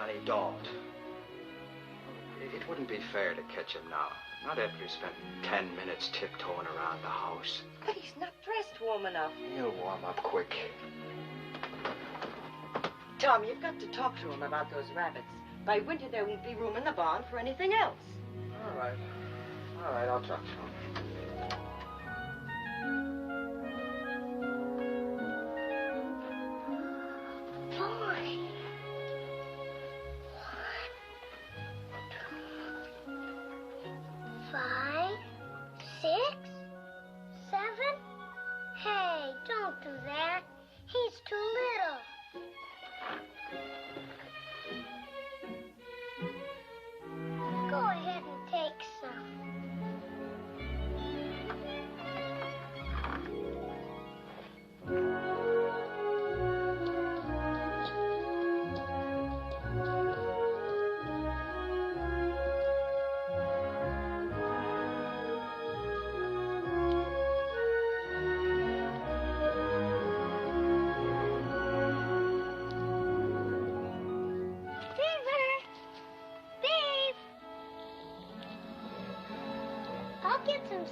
and he don't. It wouldn't be fair to catch him now. Not after he spent 10 minutes tiptoeing around the house. But he's not dressed warm enough. He'll warm up quick. Tom, you've got to talk to him about those rabbits. By winter, there won't be room in the barn for anything else. All right. All right, I'll talk to him.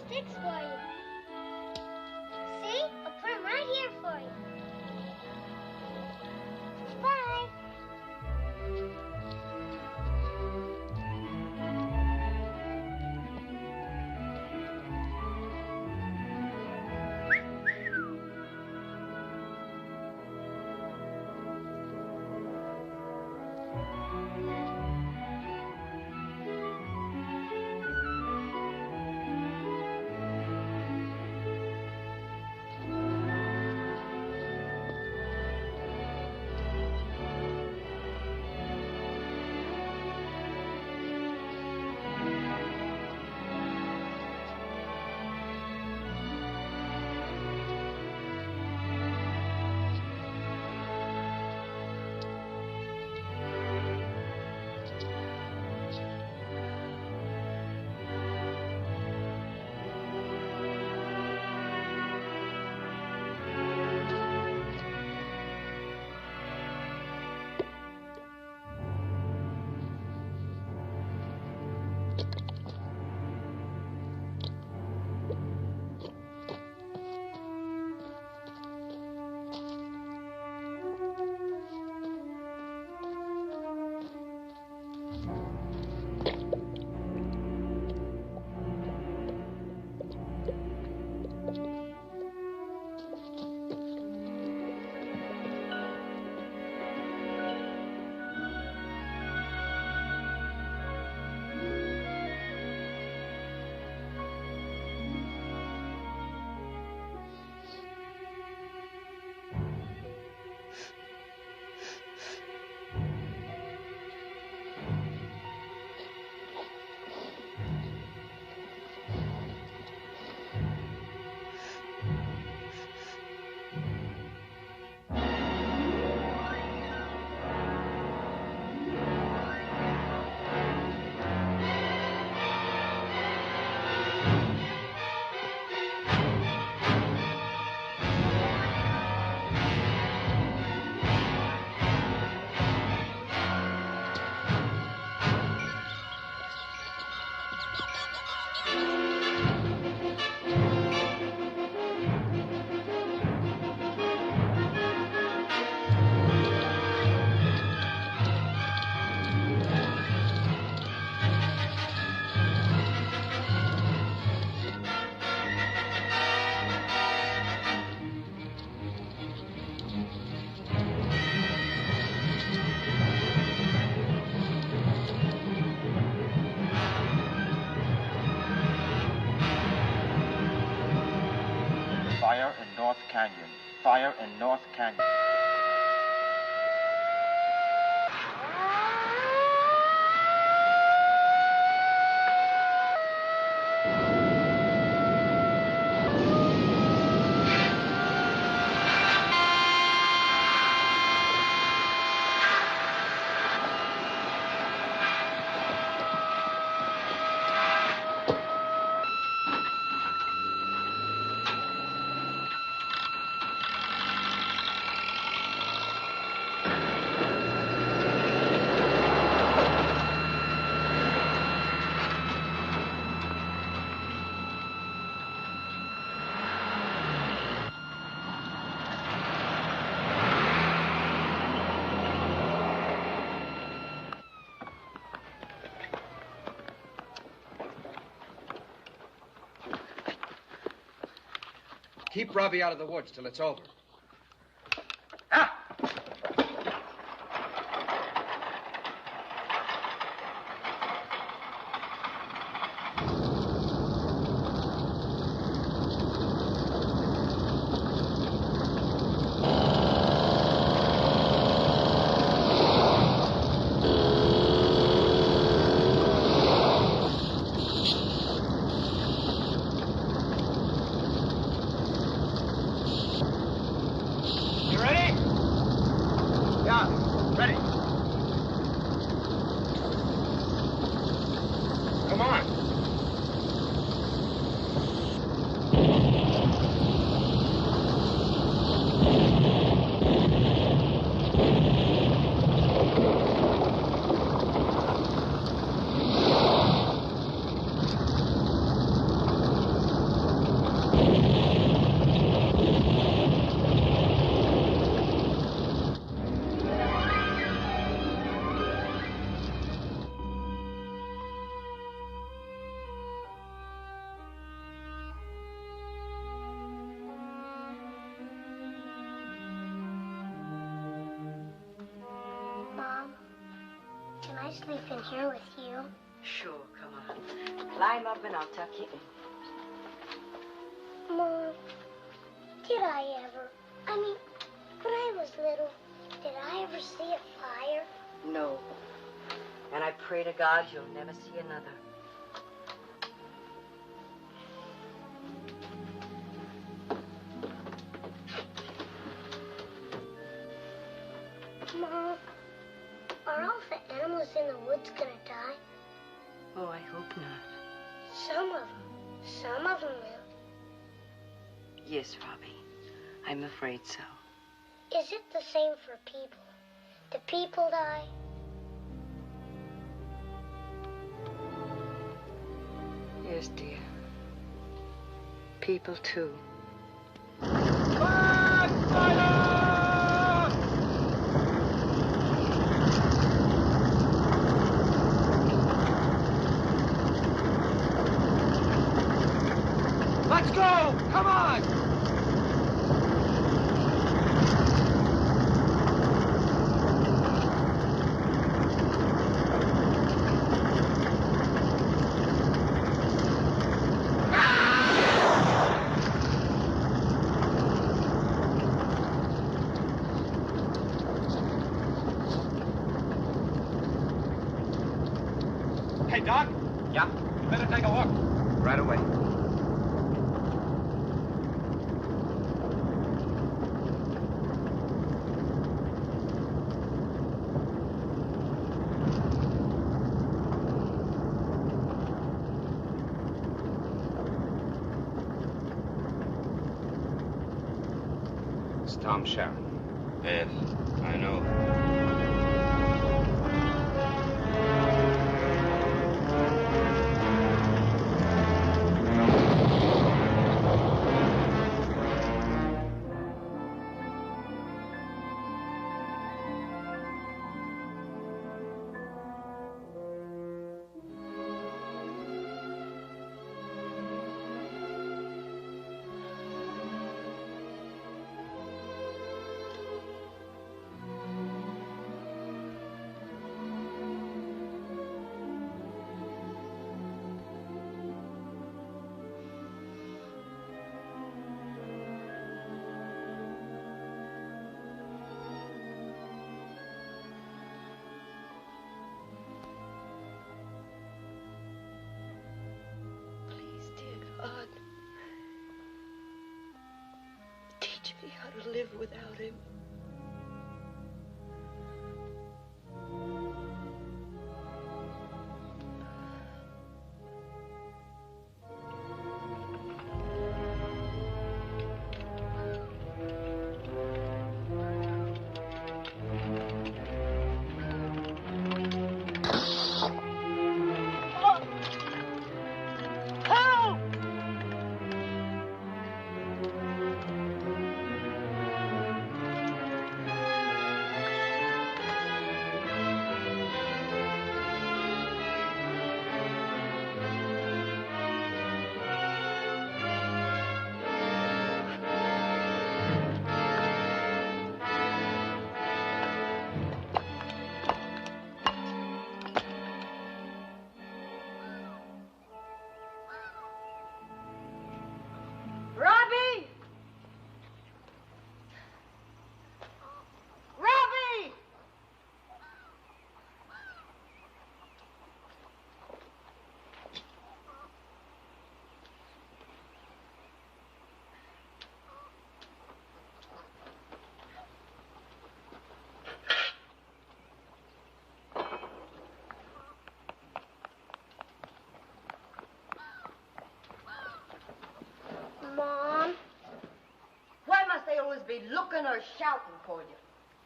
Sticks for you. See? I'll put them right here for you. Bye. Fire in North Canyon. Fire in North Canyon. Keep Robbie out of the woods till it's over. Ah! Can I sleep in here with you? Sure, come on. Climb up and I'll tuck you in. Mom, did I ever? I mean, when I was little, did I ever see a fire? No. And I pray to God you'll never see another. Mom, are all the animals in the woods gonna die? Oh, I hope not. Some of them. Some of them will. Yes, Robbie. I'm afraid so. Is it the same for people? Do people die? Yes, dear. People, too. Let's go! Come on! Hey, Doc? Yeah? You better take a look. Right away. It's Tom Sharon. Yes, I know. Please, dear God. Teach me how to live without him. looking or shouting for you?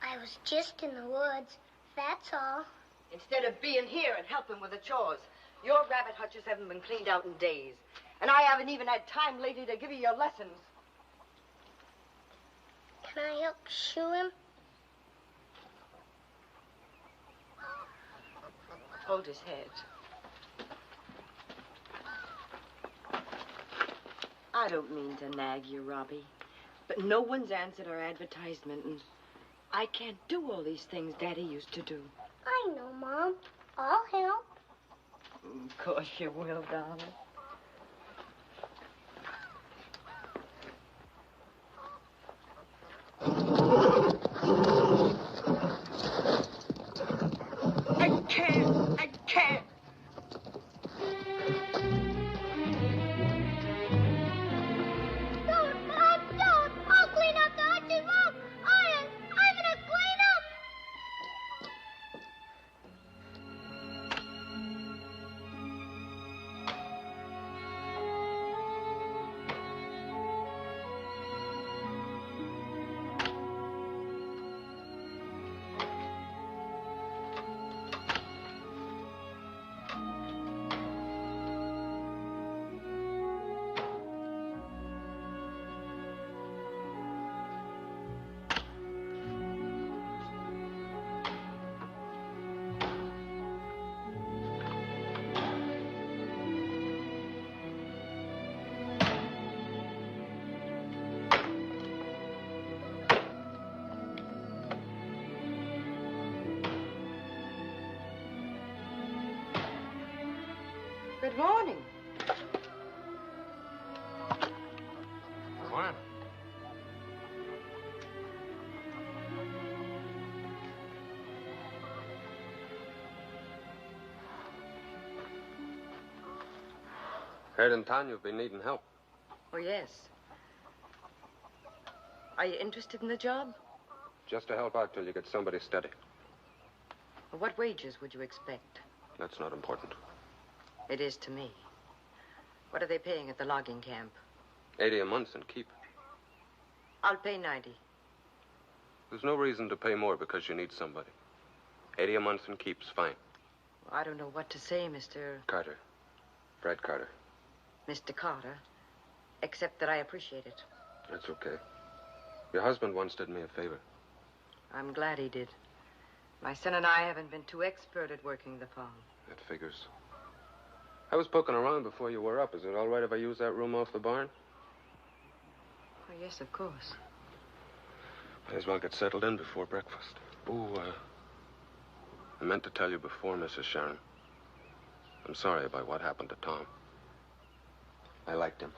I was just in the woods, that's all. Instead of being here and helping with the chores. Your rabbit hutches haven't been cleaned out in days. And I haven't even had time lately to give you your lessons. Can I help shoe him? Hold his head. I don't mean to nag you, Robbie, but no one's answered our advertisement, and I can't do all these things Daddy used to do. I know, Mom. I'll help. Of course you will, darling. I can't. Don't, Mom, don't. I'll clean up the hutches, Mom. I'm gonna clean up. Good morning. What? Heard in town you've been needing help. Oh, yes. Are you interested in the job? Just to help out till you get somebody steady. What wages would you expect? That's not important. It is to me. What are they paying at the logging camp? 80 a month and keep. I'll pay 90. There's no reason to pay more because you need somebody. 80 a month and keep's fine. I don't know what to say, Mr. Carter. Fred Carter. Mr. Carter, except that I appreciate it. That's okay. Your husband once did me a favor. I'm glad he did. My son and I haven't been too expert at working the farm. That figures. I was poking around before you were up. Is it all right if I use that room off the barn? Oh, yes, of course. Might as well get settled in before breakfast. I meant to tell you before, Mrs. Sharon. I'm sorry about what happened to Tom. I liked him.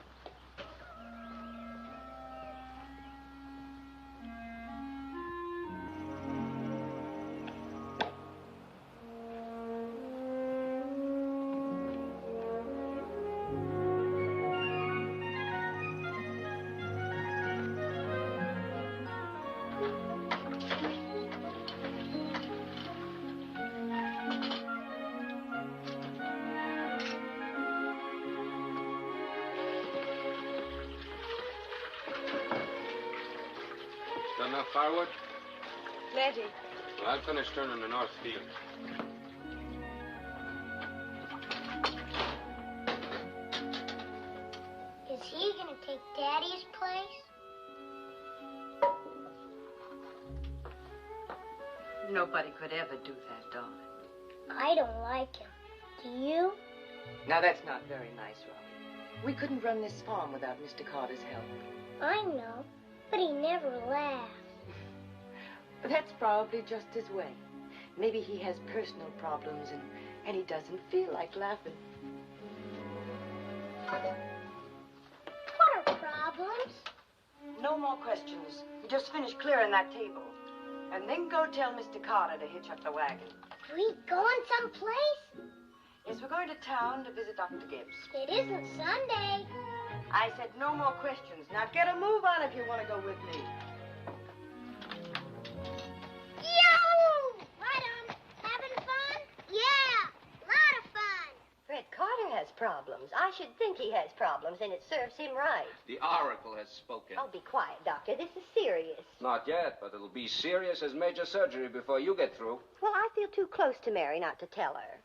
Got enough firewood? Plenty. Well, I'll finish turning the north field. Is he gonna take Daddy's place? Nobody could ever do that, darling. I don't like him. Do you? Now, that's not very nice, Robbie. We couldn't run this farm without Mr. Carter's help. I know, but he never laughs. That's probably just his way. Maybe he has personal problems and he doesn't feel like laughing. What are problems? No more questions. You just finish clearing that table. And then go tell Mr. Carter to hitch up the wagon. Are we going someplace? Yes, we're going to town to visit Dr. Gibbs. It isn't Sunday. I said no more questions. Now get a move on if you want to go with me. Yo! Right on. Having fun? Yeah, lot of fun. Fred Carter has problems. I should think he has problems, and it serves him right. The Oracle has spoken. Oh, be quiet, Doctor. This is serious. Not yet, but it'll be serious as major surgery before you get through. Well, I feel too close to Mary not to tell her.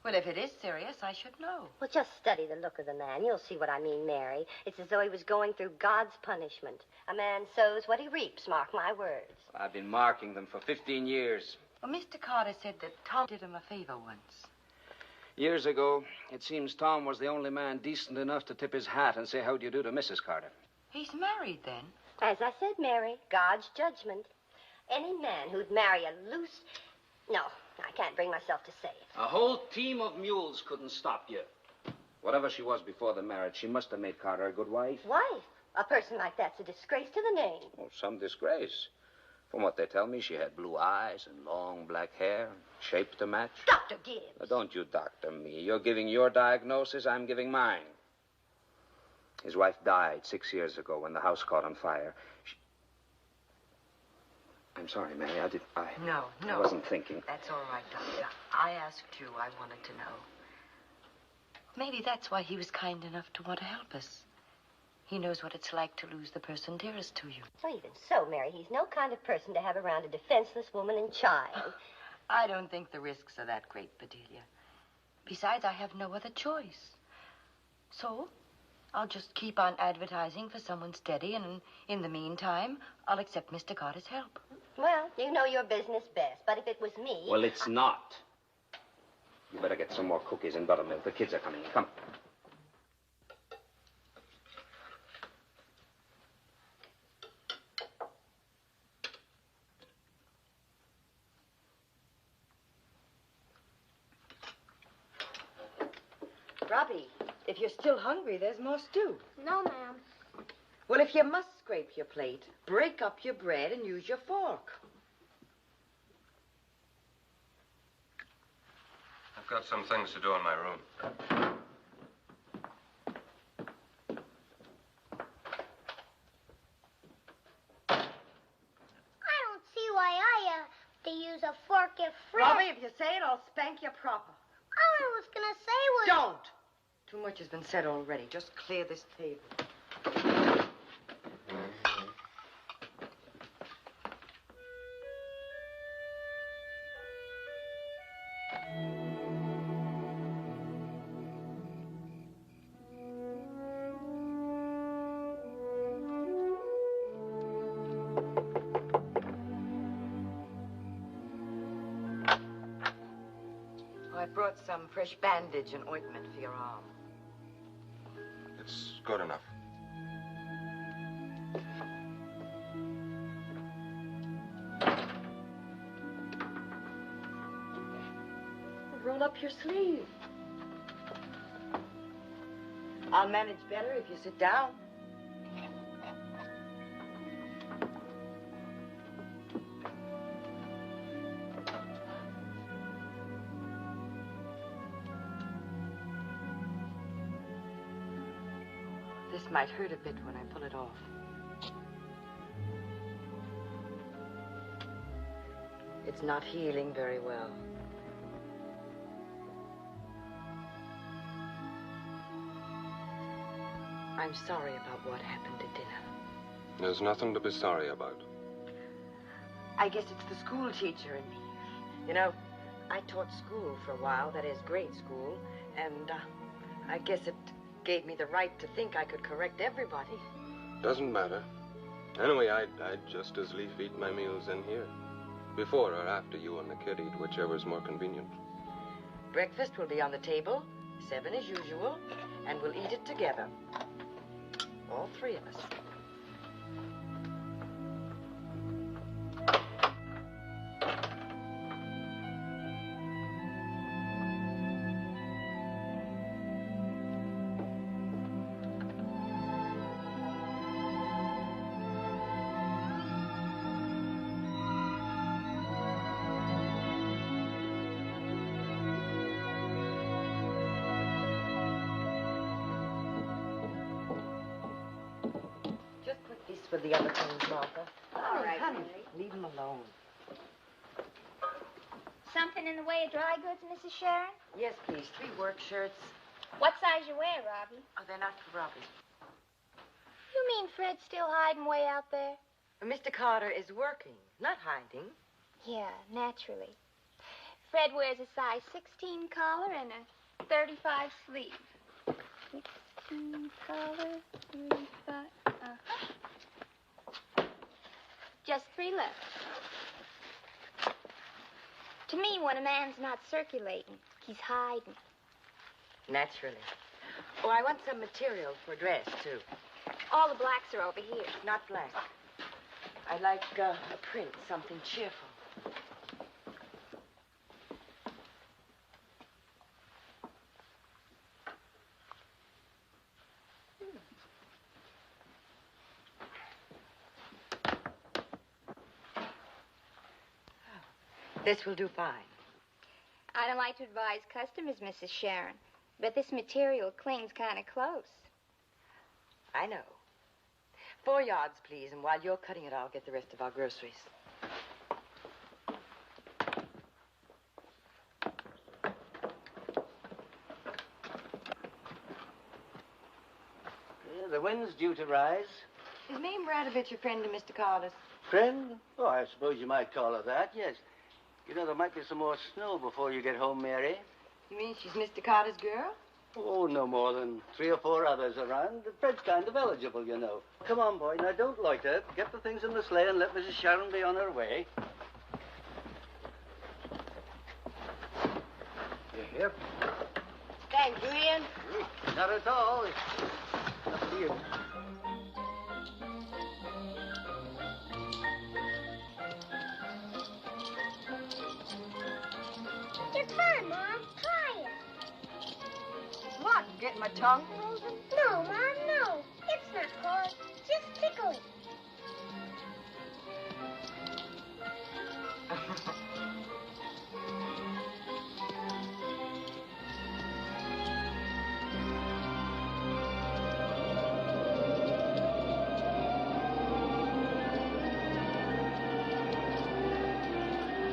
Well, if it is serious, I should know. Well, just study the look of the man. You'll see what I mean, Mary. It's as though he was going through God's punishment. A man sows what he reaps, mark my words. I've been marking them for 15 years. Well, Mr. Carter said that Tom did him a favor once. Years ago, it seems Tom was the only man decent enough to tip his hat and say, how do you do to Mrs. Carter? He's married, then. As I said, Mary, God's judgment. Any man who'd marry a loose... No, I can't bring myself to say it. A whole team of mules couldn't stop you. Whatever she was before the marriage, she must have made Carter a good wife. Wife? A person like that's a disgrace to the name. Oh, some disgrace. From what they tell me, she had blue eyes and long black hair, shape to match. Dr. Gibbs. Now, don't you doctor me. You're giving your diagnosis, I'm giving mine. His wife died 6 years ago when the house caught on fire. I'm sorry, Mary. No. I wasn't thinking. That's all right, Doctor. I asked you. I wanted to know. Maybe that's why he was kind enough to want to help us. He knows what it's like to lose the person dearest to you. Well, even so, Mary, he's no kind of person to have around a defenseless woman and child. I don't think the risks are that great, Bedelia. Besides, I have no other choice. So, I'll just keep on advertising for someone steady, and in the meantime, I'll accept Mr. Carter's help. Well, you know your business best, but if it was me... Well, it's not. You better get some more cookies and buttermilk. The kids are coming. Come. Robbie, if you're still hungry, there's more stew. No, ma'am. Well, if you must scrape your plate, break up your bread and use your fork. I've got some things to do in my room. I don't see why I have to use a fork if Fred... Robbie, if you say it, I'll spank you proper. All I was going to say was... Don't! Too much has been said already. Just clear this table. I brought some fresh bandage and ointment for your arm. It's good enough. Roll up your sleeve. I'll manage better if you sit down. This might hurt a bit when I pull it off. It's not healing very well. I'm sorry about what happened at dinner. There's nothing to be sorry about. I guess it's the school teacher in me. You know, I taught school for a while, that is, grade school, and I guess it gave me the right to think I could correct everybody. Doesn't matter. Anyway, I'd just as lief eat my meals in here. Before or after you and the kid eat, whichever's more convenient. Breakfast will be on the table, 7 as usual, and we'll eat it together. All 3 of us. With the other things, Martha. All right, honey, Mary. leave them alone. Something in the way of dry goods, Mrs. Sharon? Yes, please. 3 work shirts, What size you wear, Robbie? Oh, they're not for Robbie. You mean Fred's still hiding way out there? Mr. Carter is working, not hiding. Yeah, naturally. Fred wears a size 16 collar and a 35 sleeve. 16 collar, 35. Just 3 left. To me, when a man's not circulating, he's hiding. Naturally. Oh, I want some material for dress, too. All the blacks are over here. Not black. I like a print, something cheerful. This will do fine. I don't like to advise customers, Mrs. Sharon, but this material clings kind of close. I know. 4 yards, please, and while you're cutting it, I'll get the rest of our groceries. The wind's due to rise. Is Mame Bradovich a friend of Mr. Carter's? Friend? Oh, I suppose you might call her that, yes. You know, there might be some more snow before you get home, Mary. You mean she's Mr. Carter's girl? Oh, no more than 3 or 4 others around. Fred's kind of eligible, you know. Come on, boy. Now, don't loiter. Get the things in the sleigh and let Mrs. Sharon be on her way. You hear? Thank you, Ian. Not at all. It's up to you. It's fun, Mom. Try it. What, getting my tongue? No, Mom, no. It's not hard. Just tickle it.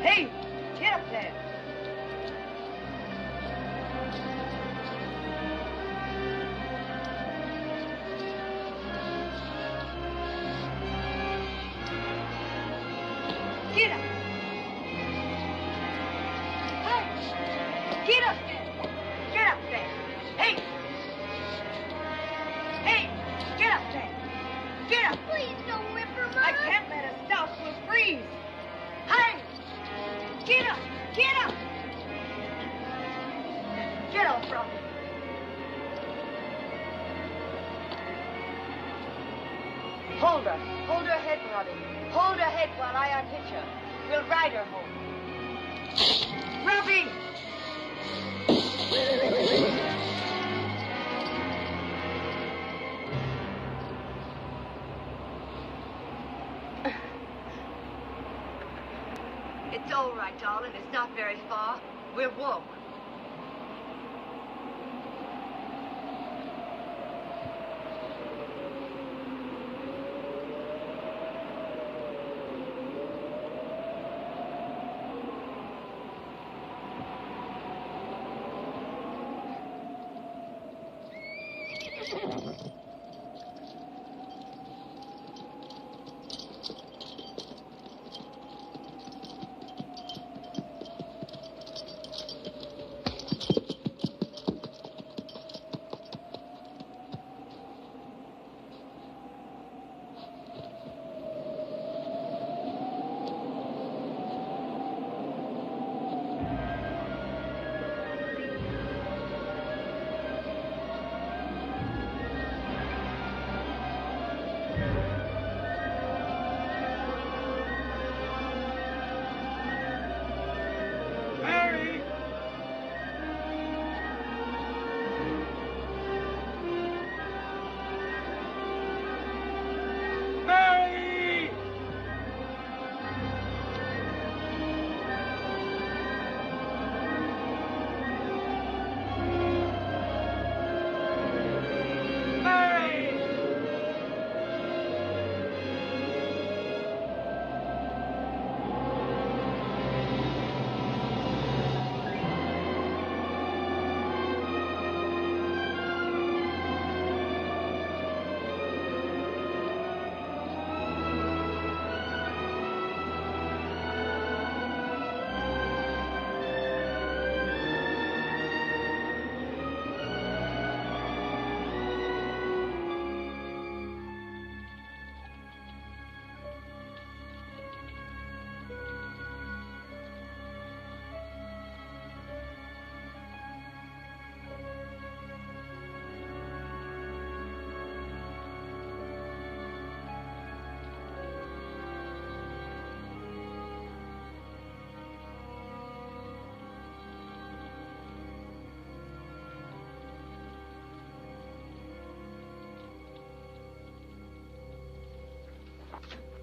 Hey, get up there. Get up. Hey, get up there. Get up there. Hey. Hey, get up there. Get up. Please don't whip her, Mom. I can't let her stop. We'll freeze. Hey, get up. Get up. Get off, Robbie. Hold her. Hold her head, Robbie. Hold her head while I unhitch her. We'll ride her home. Robbie! It's all right, darling. It's not very far. We'll walk.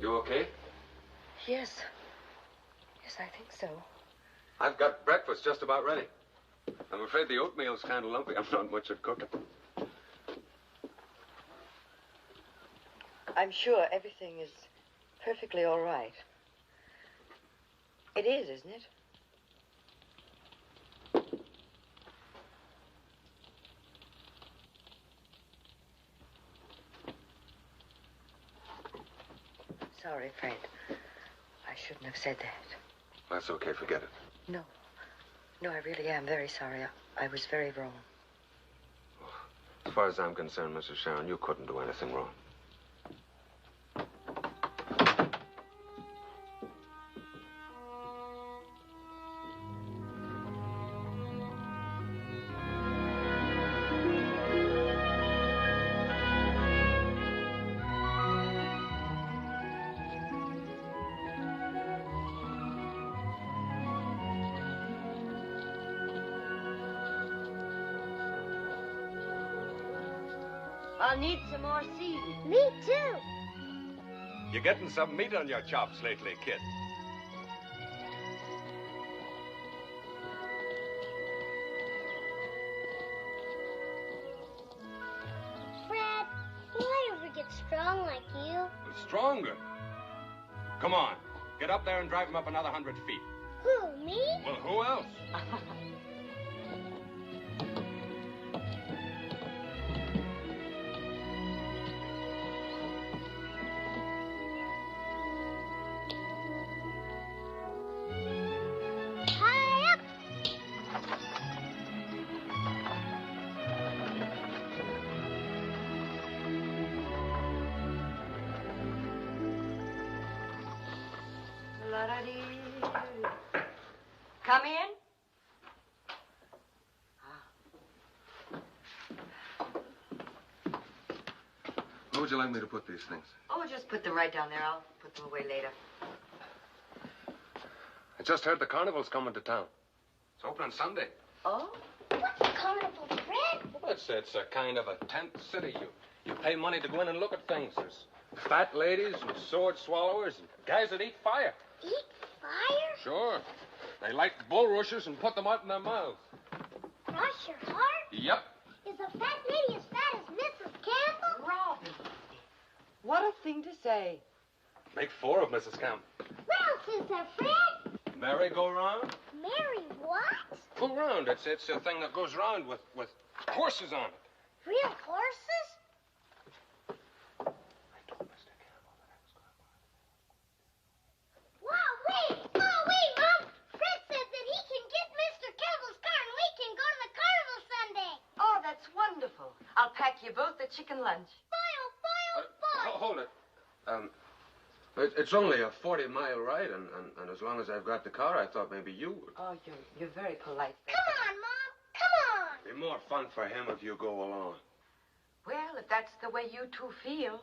You okay? Yes. Yes, I think so. I've got breakfast just about ready. I'm afraid the oatmeal's kind of lumpy. I'm not much at cooking. I'm sure everything is perfectly all right. It is, isn't it? Sorry, Fred. I shouldn't have said that. That's okay. Forget it. No. No, I really am very sorry. I was very wrong. As far as I'm concerned, Mrs. Sharon, you couldn't do anything wrong. I'll need some more seed. Me too. You're getting some meat on your chops lately, kid. Fred, will I ever get strong like you? Stronger. Come on. Get up there and drive him up another 100 feet. Who, me? Well, who else? High up. La-da-dee. Come in. Where would you like me to put these things? Oh, just put them right down there. I'll put them away later. I just heard the carnival's coming to town. It's opening Sunday. Oh? What's a carnival, Fred? Well, it's a kind of a tent city. You pay money to go in and look at things. There's fat ladies and sword swallowers and guys that eat fire. Eat fire? Sure. They light bulrushes and put them out in their mouths. Cross your heart? Yep. Is a fat lady as fat as Mrs. Campbell? Robin. What a thing to say. Make 4 of Mrs. Campbell. What else is there, Fred? Merry-go-round? Mary what? Go round. It's a thing that goes round with horses on it. Real horses? Wow, wait! Oh, wait, Mom! Fred says that he can get Mr. Campbell's car and we can go to the carnival Sunday. Oh, that's wonderful. I'll pack you both a chicken lunch. Bye, oh, bye, oh, bye. Hold it. It's only a 40-mile ride, and as long as I've got the car, I thought maybe you would. Oh, you're very polite. Come on, Mom. Come on. Be more fun for him if you go along. Well, if that's the way you two feel.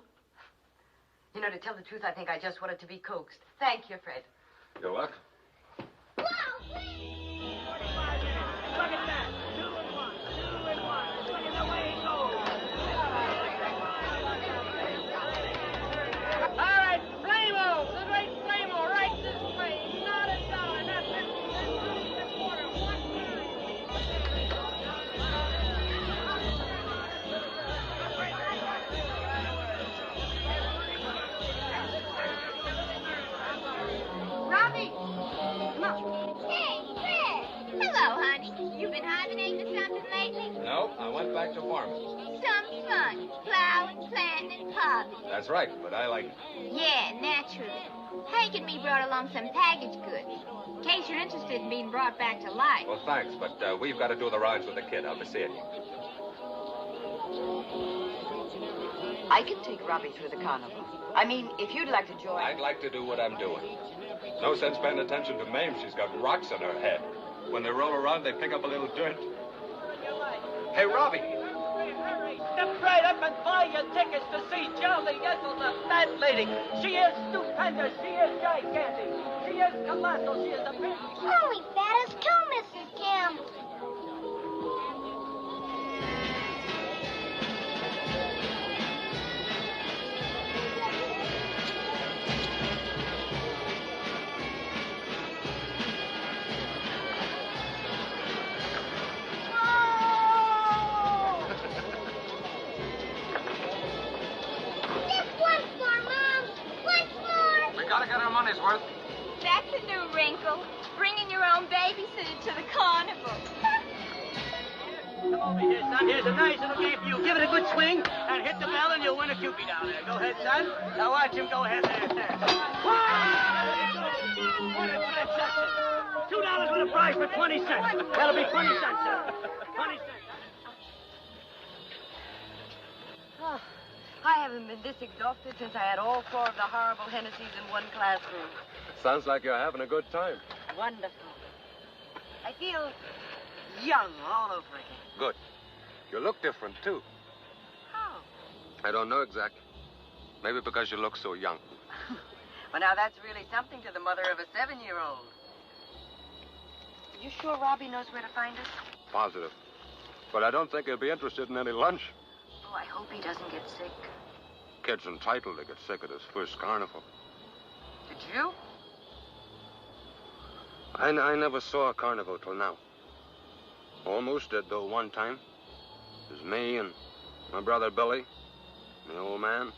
You know, to tell the truth, I think I just wanted to be coaxed. Thank you, Fred. You're welcome. Wow, wait! Look at that. 2 and 1. 2 and 1. Look at the way he goes. All right, Flamo. The great Flamo. Right this way. Not a dollar. Not 50 cents. 2 and a quarter. 1 Robbie! Mom. Hey, Fred! Hello, honey. You been hibernating or something lately? No, I went back to farming. Some fun. Plowing, planting, and popping. That's right, but I like it. Yeah, naturally. Hank and me brought along some package goods. In case you're interested in being brought back to life. Well, thanks, but we've got to do the rides with the kid. I'll be seeing you. I can take Robbie through the carnival. I mean, if you'd like to join... I'd like to do what I'm doing. No sense paying attention to Mame. She's got rocks on her head. When they roll around, they pick up a little dirt. Hey, Robbie. Step right up and buy your tickets to see Jolly Ethel, the fat lady. She is stupendous. She is gigantic. She is colossal. She is the best. Only fat as two, Mrs. Campbell. Ellsworth? That's a new wrinkle. Bringing your own babysitter to the carnival. Come over here, son. Here's a nice little game for you. Give it a good swing and hit the bell and you'll win a cupie down there. Go ahead, son. Now watch him go ahead there. What a transaction. $2 for the prize for 20 cents. That'll be 20 cents, sir. 20 cents. Oh, I haven't been this exhausted since I had all 4 of the horrible Hennessy's in one classroom. Sounds like you're having a good time. Wonderful. I feel young all over again. Good. You look different, too. How? I don't know exactly. Maybe because you look so young. Well, now that's really something to the mother of a 7-year-old. You sure Robbie knows where to find us? Positive. But I don't think he'll be interested in any lunch. Oh, I hope he doesn't get sick. Kid's entitled to get sick at his first carnival. Did you? I never saw a carnival till now. Almost did, though, one time. It was me and my brother Billy, and the old man.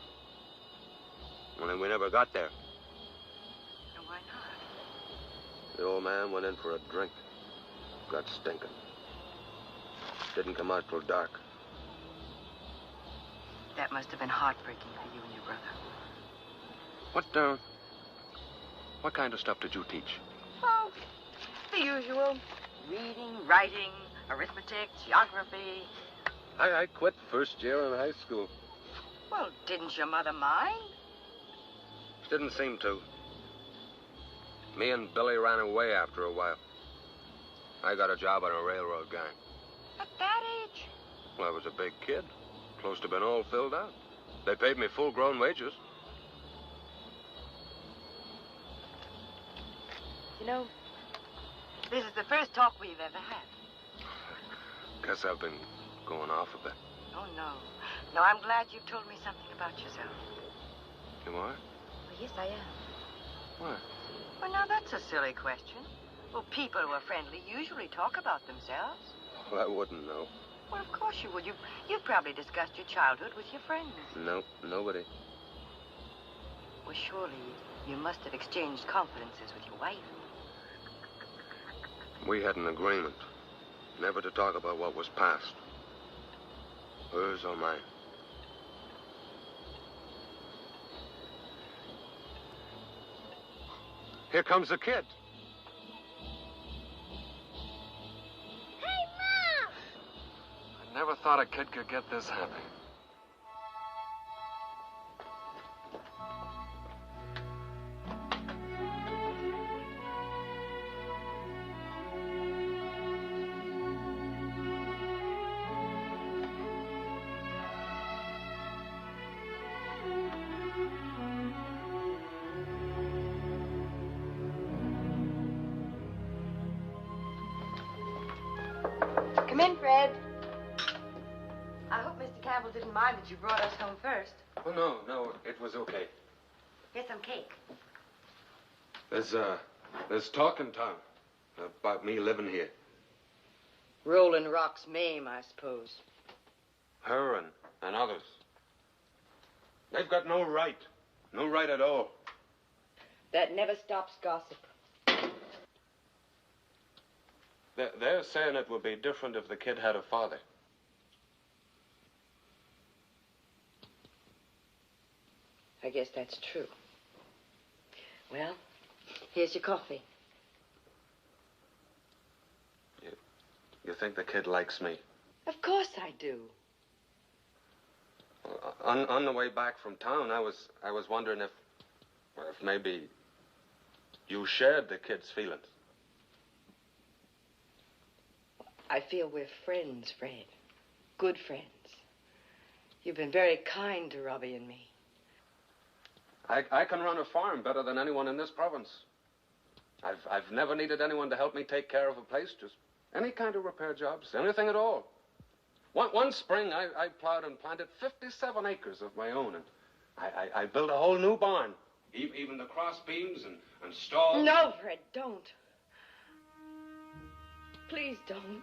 Only we never got there. And why not? The old man went in for a drink. Got stinking. Didn't come out till dark. That must have been heartbreaking for you and your brother. What kind of stuff did you teach? Oh, the usual. Reading, writing, arithmetic, geography. I quit first year in high school. Well, didn't your mother mind? Didn't seem to. Me and Billy ran away after a while. I got a job on a railroad gang. At that age? Well, I was a big kid. Close to been all filled out. They paid me full-grown wages. You know, this is the first talk we've ever had. Guess I've been going off a bit. Oh, no. No, I'm glad you've told me something about yourself. You are? Well, yes, I am. Why? Well, now, that's a silly question. Well, people who are friendly usually talk about themselves. Well, I wouldn't know. Well, of course you would. You've probably discussed your childhood with your friends. No, nobody. Well, surely you must have exchanged confidences with your wife. We had an agreement. Never to talk about what was past. Hers or mine. Here comes the kid. Hey, Mom! I never thought a kid could get this happy. Come in, Fred. I hope Mr. Campbell didn't mind that you brought us home first. Oh, no, it was okay. Here's some cake. There's talk in town about me living here. Rolling Rock's Mame, I suppose. Her and others. They've got no right. No right at all. That never stops gossip. They're saying it would be different if the kid had a father. I guess that's true. Well, here's your coffee. You think the kid likes me? Of course I do. On the way back from town, I was wondering if maybe you shared the kid's feelings. I feel we're friends, Fred. Good friends. You've been very kind to Robbie and me. I can run a farm better than anyone in this province. I've never needed anyone to help me take care of a place, just any kind of repair jobs, anything at all. One spring, I plowed and planted 57 acres of my own, and I built a whole new barn. Even the cross beams and stalls. No, Fred, don't. Please don't.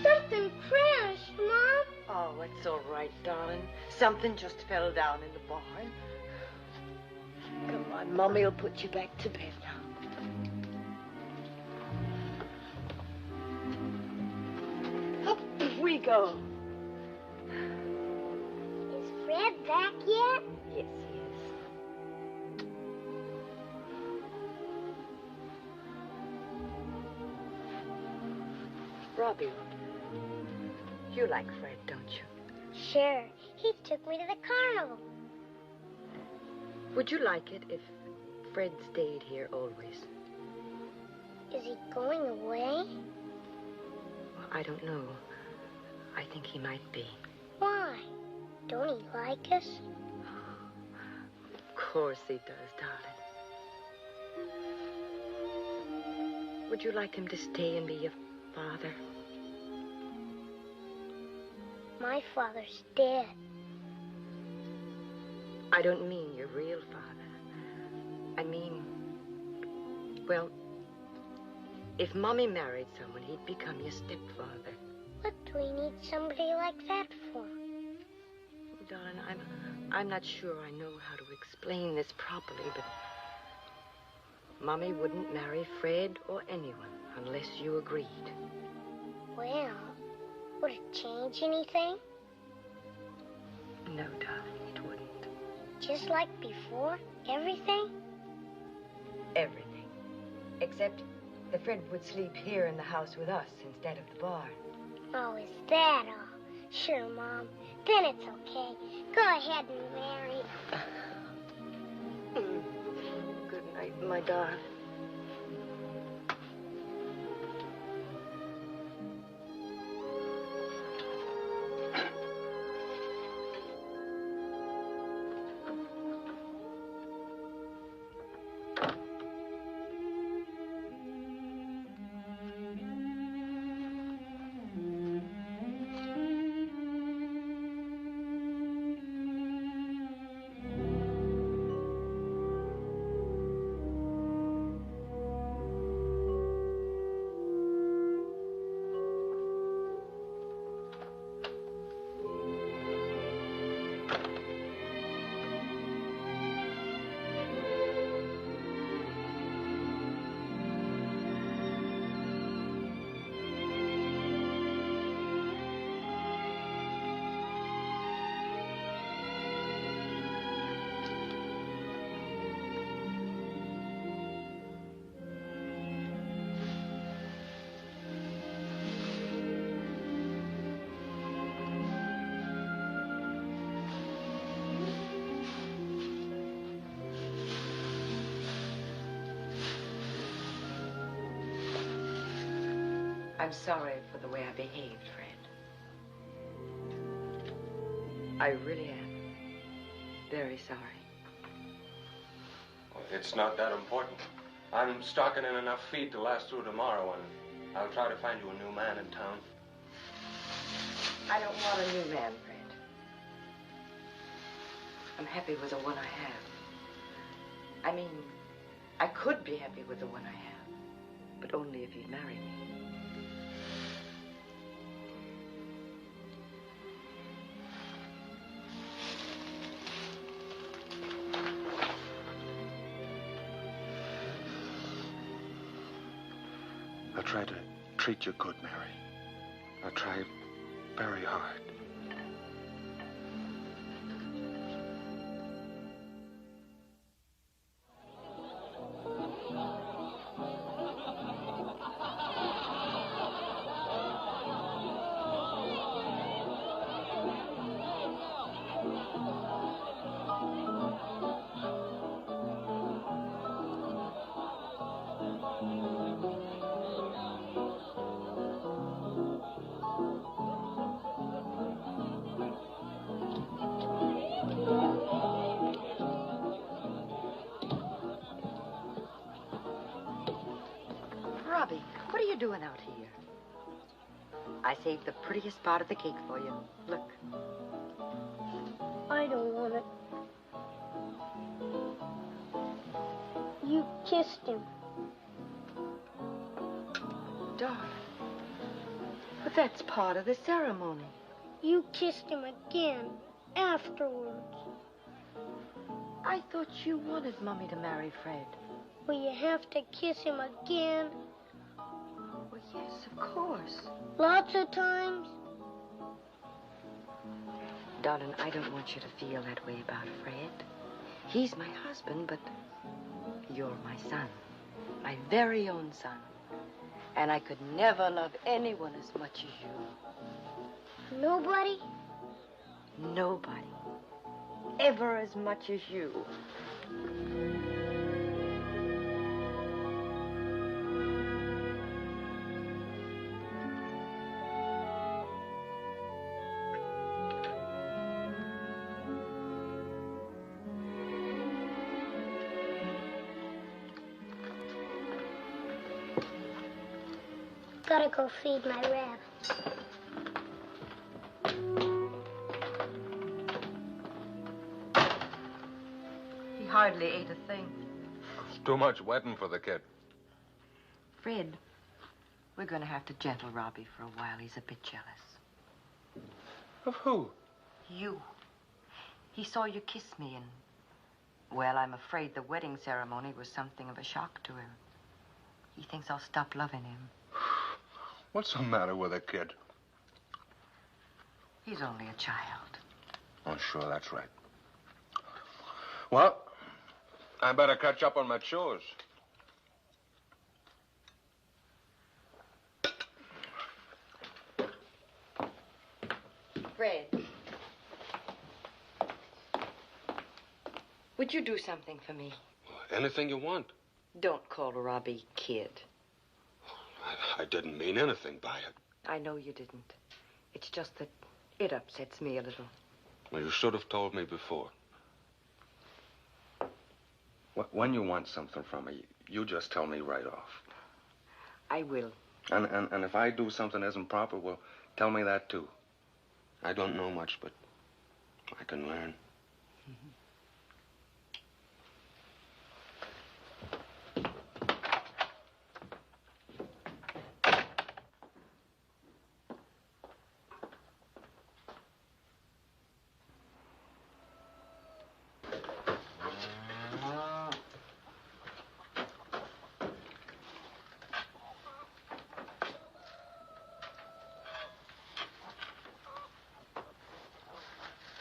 Something crashed, Mom. Oh, it's all right, darling. Something just fell down in the barn. Come on, Mommy'll put you back to bed now. Up we go. Is Fred back yet? Yes, he is. Robbie, you like Fred, don't you? Sure. He took me to the carnival. Would you like it if Fred stayed here always? Is he going away? Well, I don't know. I think he might be. Why? Don't he like us? Of course he does, darling. Would you like him to stay and be your father? My father's dead. I don't mean your real father. I mean, well, if Mommy married someone, he'd become your stepfather. What do we need somebody like that for? Darling, I'm not sure I know how to explain this properly, but Mommy wouldn't marry Fred or anyone unless you agreed. Well, would it change anything? No, darling, it wouldn't. Just like before? Everything? Everything. Except that Fred would sleep here in the house with us instead of the barn. Oh, is that all? Sure, Mom. Then it's okay. Go ahead and marry. Good night, my darling. I'm sorry for the way I behaved, Fred. I really am. Very sorry. Well, it's not that important. I'm stocking in enough feed to last through tomorrow, and I'll try to find you a new man in town. I don't want a new man, Fred. I'm happy with the one I have. I mean, I could be happy with the one I have, but only if he'd marry me. I'll try to treat you good, Mary. I'll try very hard. Robbie, what are you doing out here? I saved the prettiest part of the cake for you. Look. I don't want it. You kissed him. Darling, That's part of the ceremony. You kissed him again afterwards. I thought you wanted Mummy to marry Fred. Will you have to kiss him again? Well, yes, of course. Lots of times? Darling, I don't want you to feel that way about Fred. He's my husband, but you're my son. My very own son. And I could never love anyone as much as you. Nobody? Nobody. Ever as much as you. Gotta go feed my rabbits. He hardly ate a thing. It's too much wetting for the kid. Fred, we're going to have to gentle Robbie for a while. He's a bit jealous. Of who? You. He saw you kiss me and, well, I'm afraid the wedding ceremony was something of a shock to him. He thinks I'll stop loving him. What's the matter with the kid? He's only a child. Oh, sure, that's right. Well, I better catch up on my chores. Fred. Would you do something for me? Anything you want. Don't call Robbie kid. I didn't mean anything by it. I know you didn't. It's just that it upsets me a little. Well, you should have told me before. When you want something from me, you just tell me right off. I will. And if I do something that isn't proper, well, tell me that too. I don't know much, but I can learn. Mm-hmm.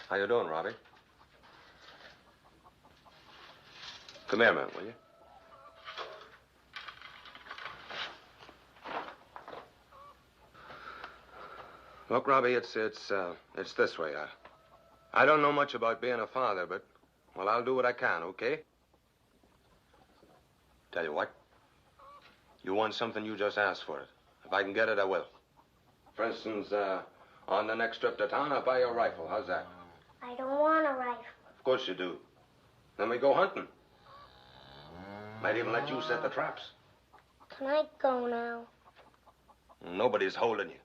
How you doing, Robbie? Come here a minute, will you? Look, Robbie, it's this way. I don't know much about being a father, but, well, I'll do what I can, okay? Tell you what. You want something, you just ask for it. If I can get it, I will. For instance, on the next trip to town, I'll buy you a rifle. How's that? I don't want a rifle. Of course you do. Then we go hunting. Might even let you set the traps. Can I go now? Nobody's holding you.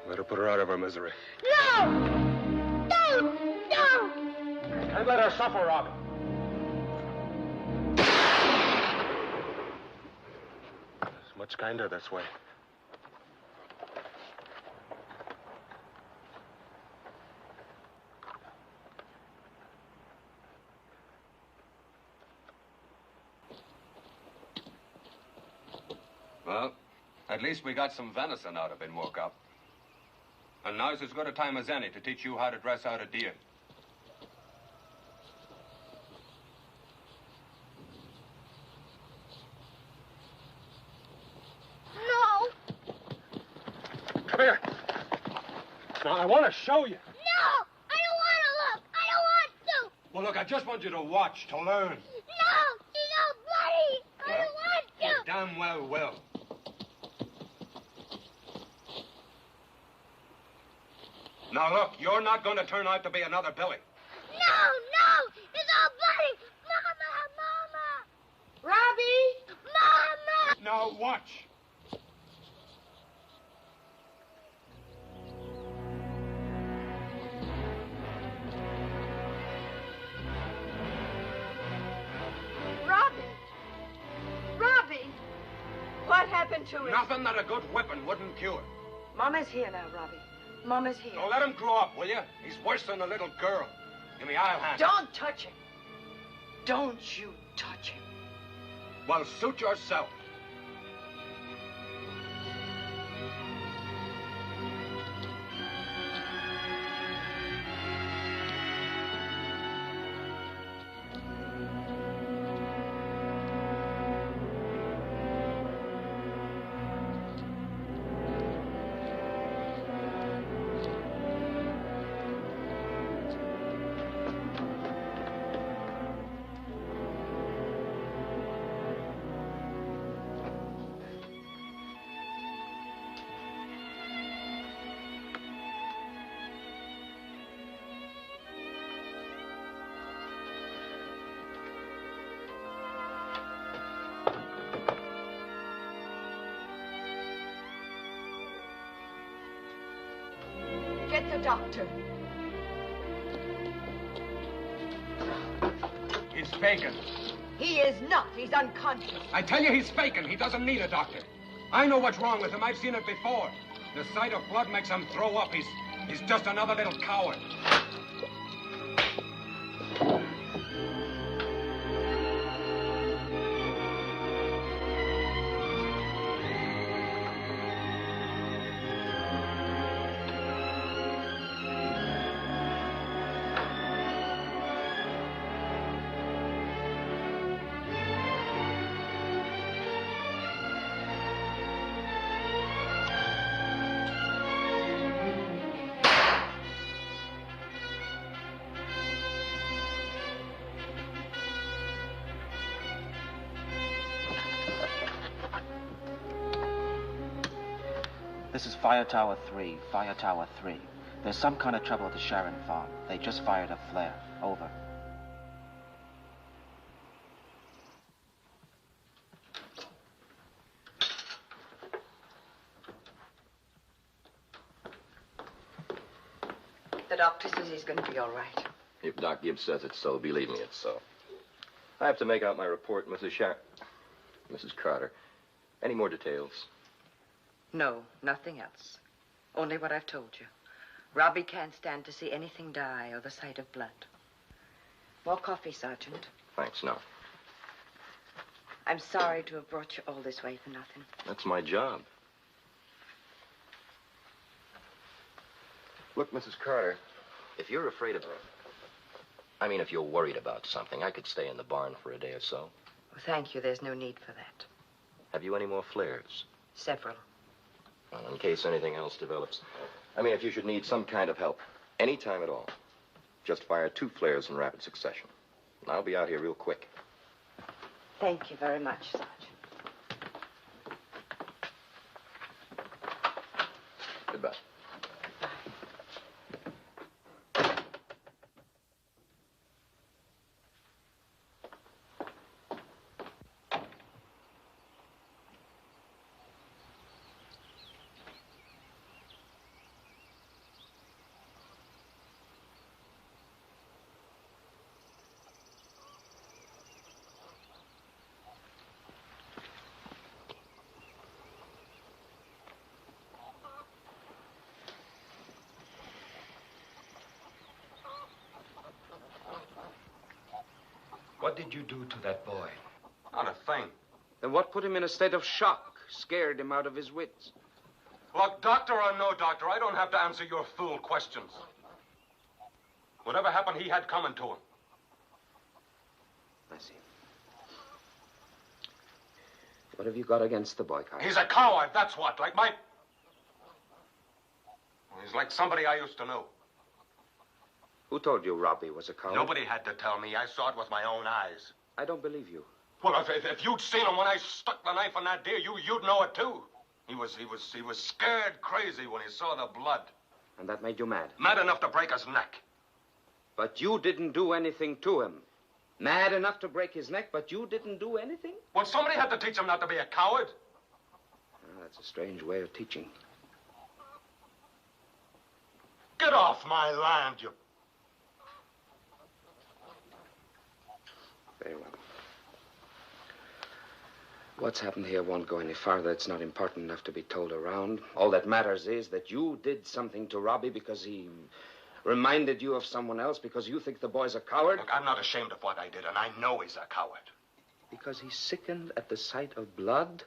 Better put her out of her misery. No! No! No! Can't let her suffer, Robbie. It's much kinder this way. Well, at least we got some venison out of him woke up. And now's as good a time as any to teach you how to dress out a deer. No! Come here. Now, I want to show you. No! I don't want to look! I don't want to! Well, look, I just want you to watch, to learn. No! He's all bloody! I don't want to! You damn well will. Now, look, you're not going to turn out to be another Billy. No! No! It's all bloody! Mama! Mama! Robbie! Mama! Now, watch. Robbie! Robbie! What happened to him? Nothing that a good whipping wouldn't cure. Mama's here now, Robbie. Mama's here. Now, let him grow up, will you? He's worse than a little girl. Give me, I'll handle. Don't touch him. Don't you touch him. Well, suit yourself. Get the doctor. He's faking. He is not. He's unconscious. I tell you, he's faking. He doesn't need a doctor. I know what's wrong with him. I've seen it before. The sight of blood makes him throw up. He's just another little coward. This is Fire Tower 3, Fire Tower 3. There's some kind of trouble at the Sharon farm. They just fired a flare. Over. The doctor says he's going to be all right. If Doc Gibbs says it's so, believe me, it's so. I have to make out my report, Mrs. Carter. Any more details? No, nothing else. Only what I've told you. Robbie can't stand to see anything die or the sight of blood. More coffee, Sergeant. Thanks, no. I'm sorry to have brought you all this way for nothing. That's my job. Look, Mrs. Carter, if you're afraid of if you're worried about something, I could stay in the barn for a day or so. Well, thank you. There's no need for that. Have you any more flares? Several. Well, in case anything else develops. If you should need some kind of help, any time at all, just fire 2 flares in rapid succession. And I'll be out here real quick. Thank you very much, Sergeant. Goodbye. What did you do to that boy? Not a thing. Then what put him in a state of shock, scared him out of his wits? Look, doctor or no doctor, I don't have to answer your fool questions. Whatever happened, he had coming to him. I see. What have you got against the boy, Carl? He's a coward, that's what. Like my... He's like somebody I used to know. Who told you Robbie was a coward? Nobody had to tell me. I saw it with my own eyes. I don't believe you. Well, if you'd seen him when I stuck the knife in that deer, you'd know it too. He was scared crazy when he saw the blood. And that made you mad? Mad enough to break his neck. But you didn't do anything to him. Mad enough to break his neck, but you didn't do anything? Well, somebody had to teach him not to be a coward. Well, that's a strange way of teaching. Get off my land, you... Very well. What's happened here won't go any farther. It's not important enough to be told around. All that matters is that you did something to Robbie because he reminded you of someone else, because you think the boy's a coward. Look, I'm not ashamed of what I did, and I know he's a coward. Because he sickened at the sight of blood?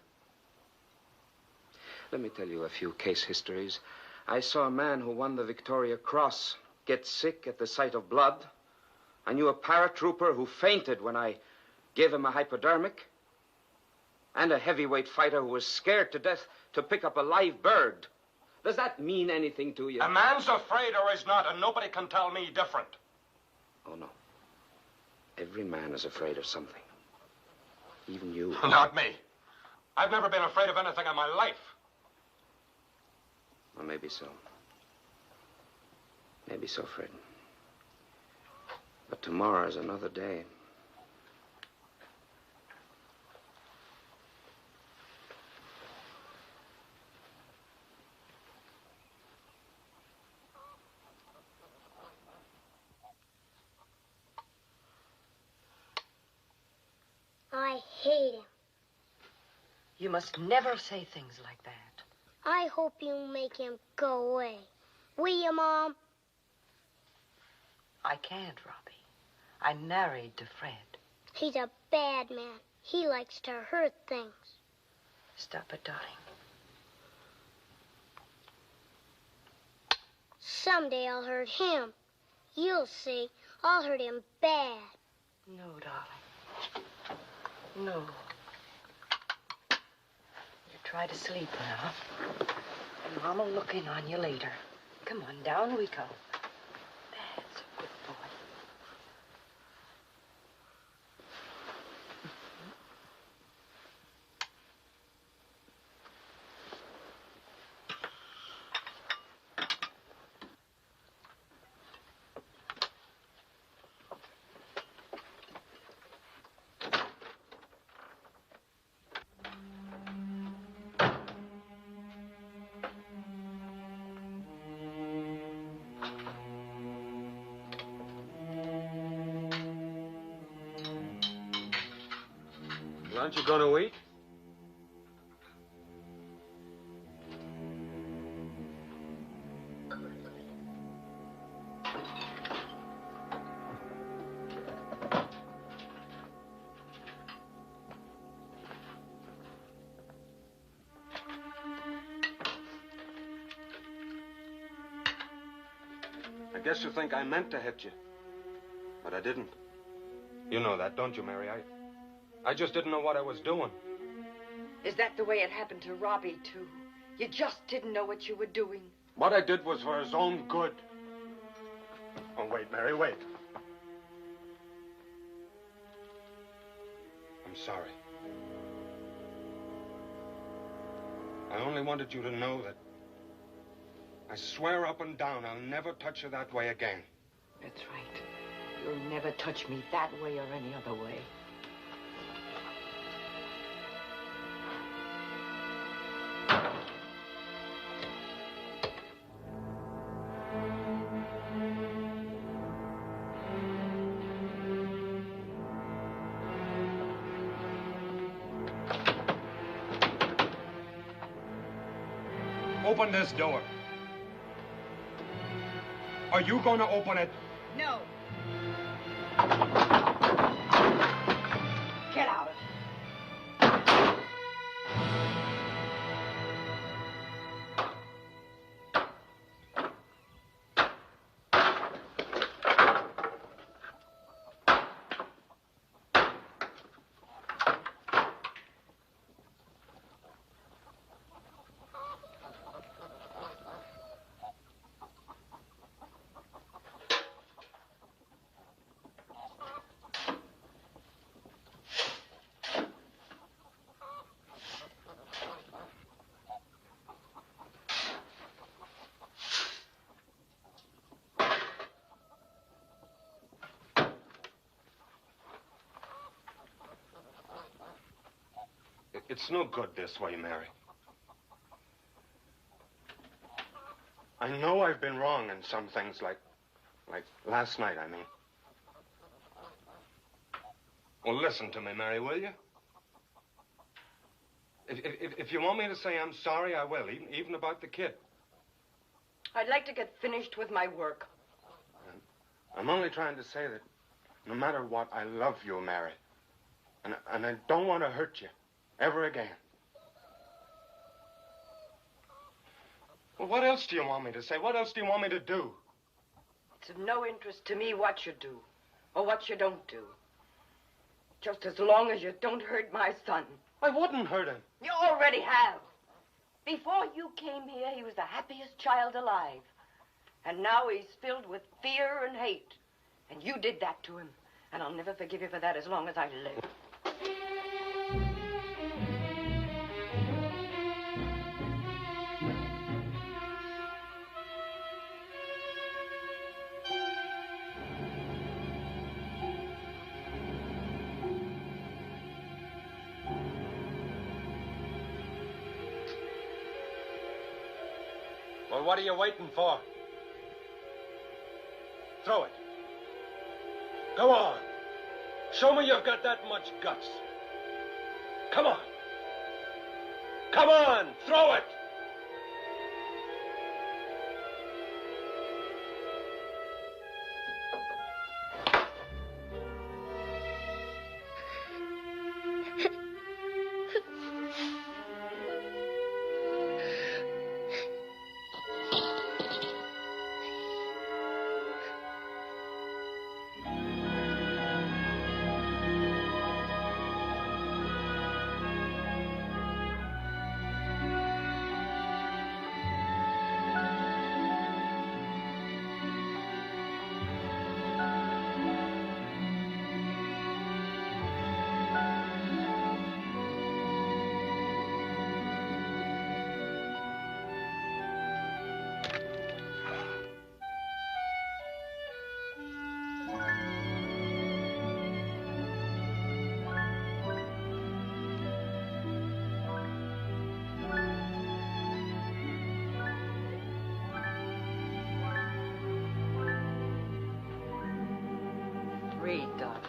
Let me tell you a few case histories. I saw a man who won the Victoria Cross get sick at the sight of blood. I knew a paratrooper who fainted when I gave him a hypodermic. And a heavyweight fighter who was scared to death to pick up a live bird. Does that mean anything to you? A man's afraid or is not, and nobody can tell me different. Oh, no. Every man is afraid of something. Even you. Not me. I've never been afraid of anything in my life. Well, maybe so. Maybe so, Fred. But tomorrow is another day. I hate him. You must never say things like that. I hope you make him go away. Will you, Mom? I can't, Robbie. I'm married to Fred. He's a bad man. He likes to hurt things. Stop it, darling. Someday I'll hurt him. You'll see. I'll hurt him bad. No, darling. No. You try to sleep now. And Mom'll look in on you later. Come on, down we go. That's a good boy. Aren't you going to eat? I guess you think I meant to hit you. But I didn't. You know that, don't you, Mary? I just didn't know what I was doing. Is that the way it happened to Robbie, too? You just didn't know what you were doing? What I did was for his own good. Oh, wait, Mary, wait. I'm sorry. I only wanted you to know that I swear up and down I'll never touch you that way again. That's right. You'll never touch me that way or any other way. Open this door. Are you going to open it? No. It's no good this way, Mary. I know I've been wrong in some things, like last night, I mean. Well, listen to me, Mary, will you? If you want me to say I'm sorry, I will, even about the kid. I'd like to get finished with my work. I'm only trying to say that no matter what, I love you, Mary. And I don't want to hurt you ever again. Well, what else do you want me to say? What else do you want me to do? It's of no interest to me what you do or what you don't do. Just as long as you don't hurt my son. I wouldn't hurt him. You already have. Before you came here, he was the happiest child alive. And now he's filled with fear and hate. And you did that to him. And I'll never forgive you for that as long as I live. Well, what are you waiting for? Throw it. Go on. Show me you've got that much guts. Come on. Come on, throw it. Read, darling.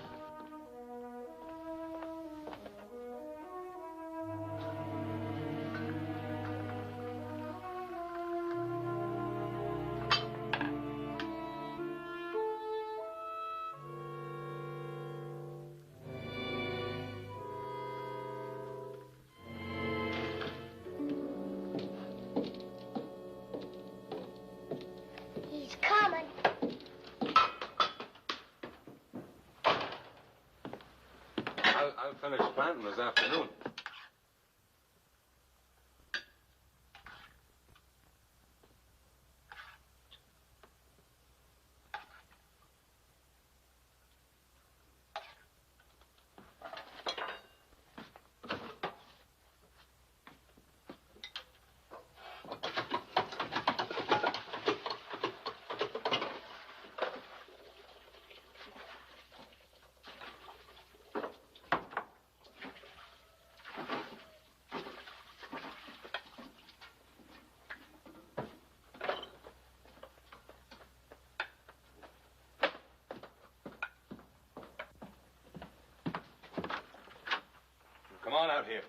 He's coming. I'll finish planting this afternoon. Come on out here.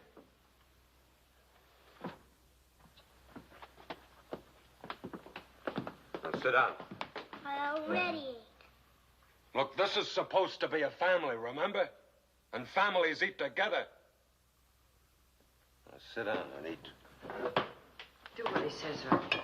Now sit down. I already ate. Look, this is supposed to be a family, remember? And families eat together. Now sit down and eat. Do what he says, Robbie.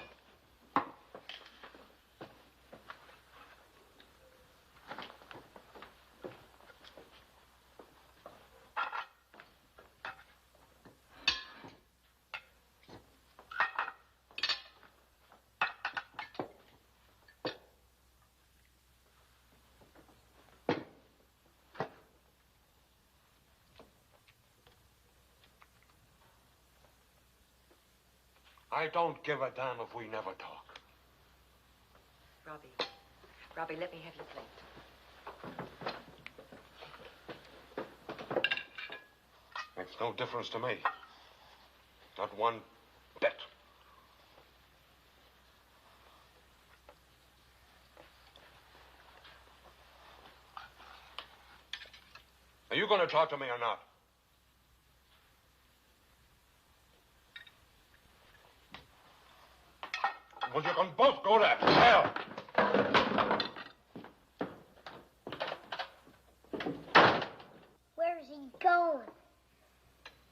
I don't give a damn if we never talk. Robbie, let me have your plate. Makes no difference to me. Not one bit. Are you going to talk to me or not? Well, you can both go to hell. Where's he going?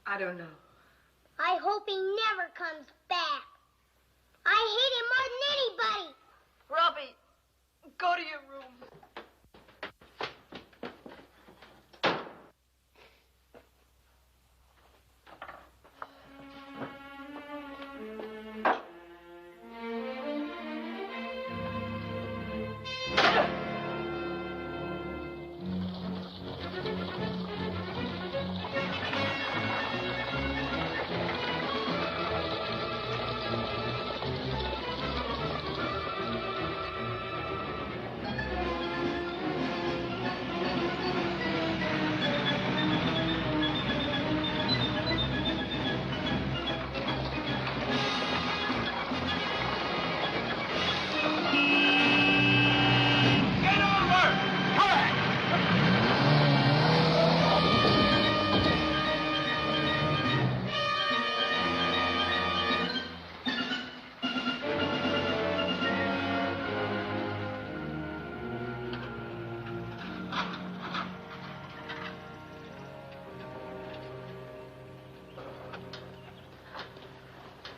I don't know. I hope he never comes back. I hate him more than anybody. Robbie, go to your room.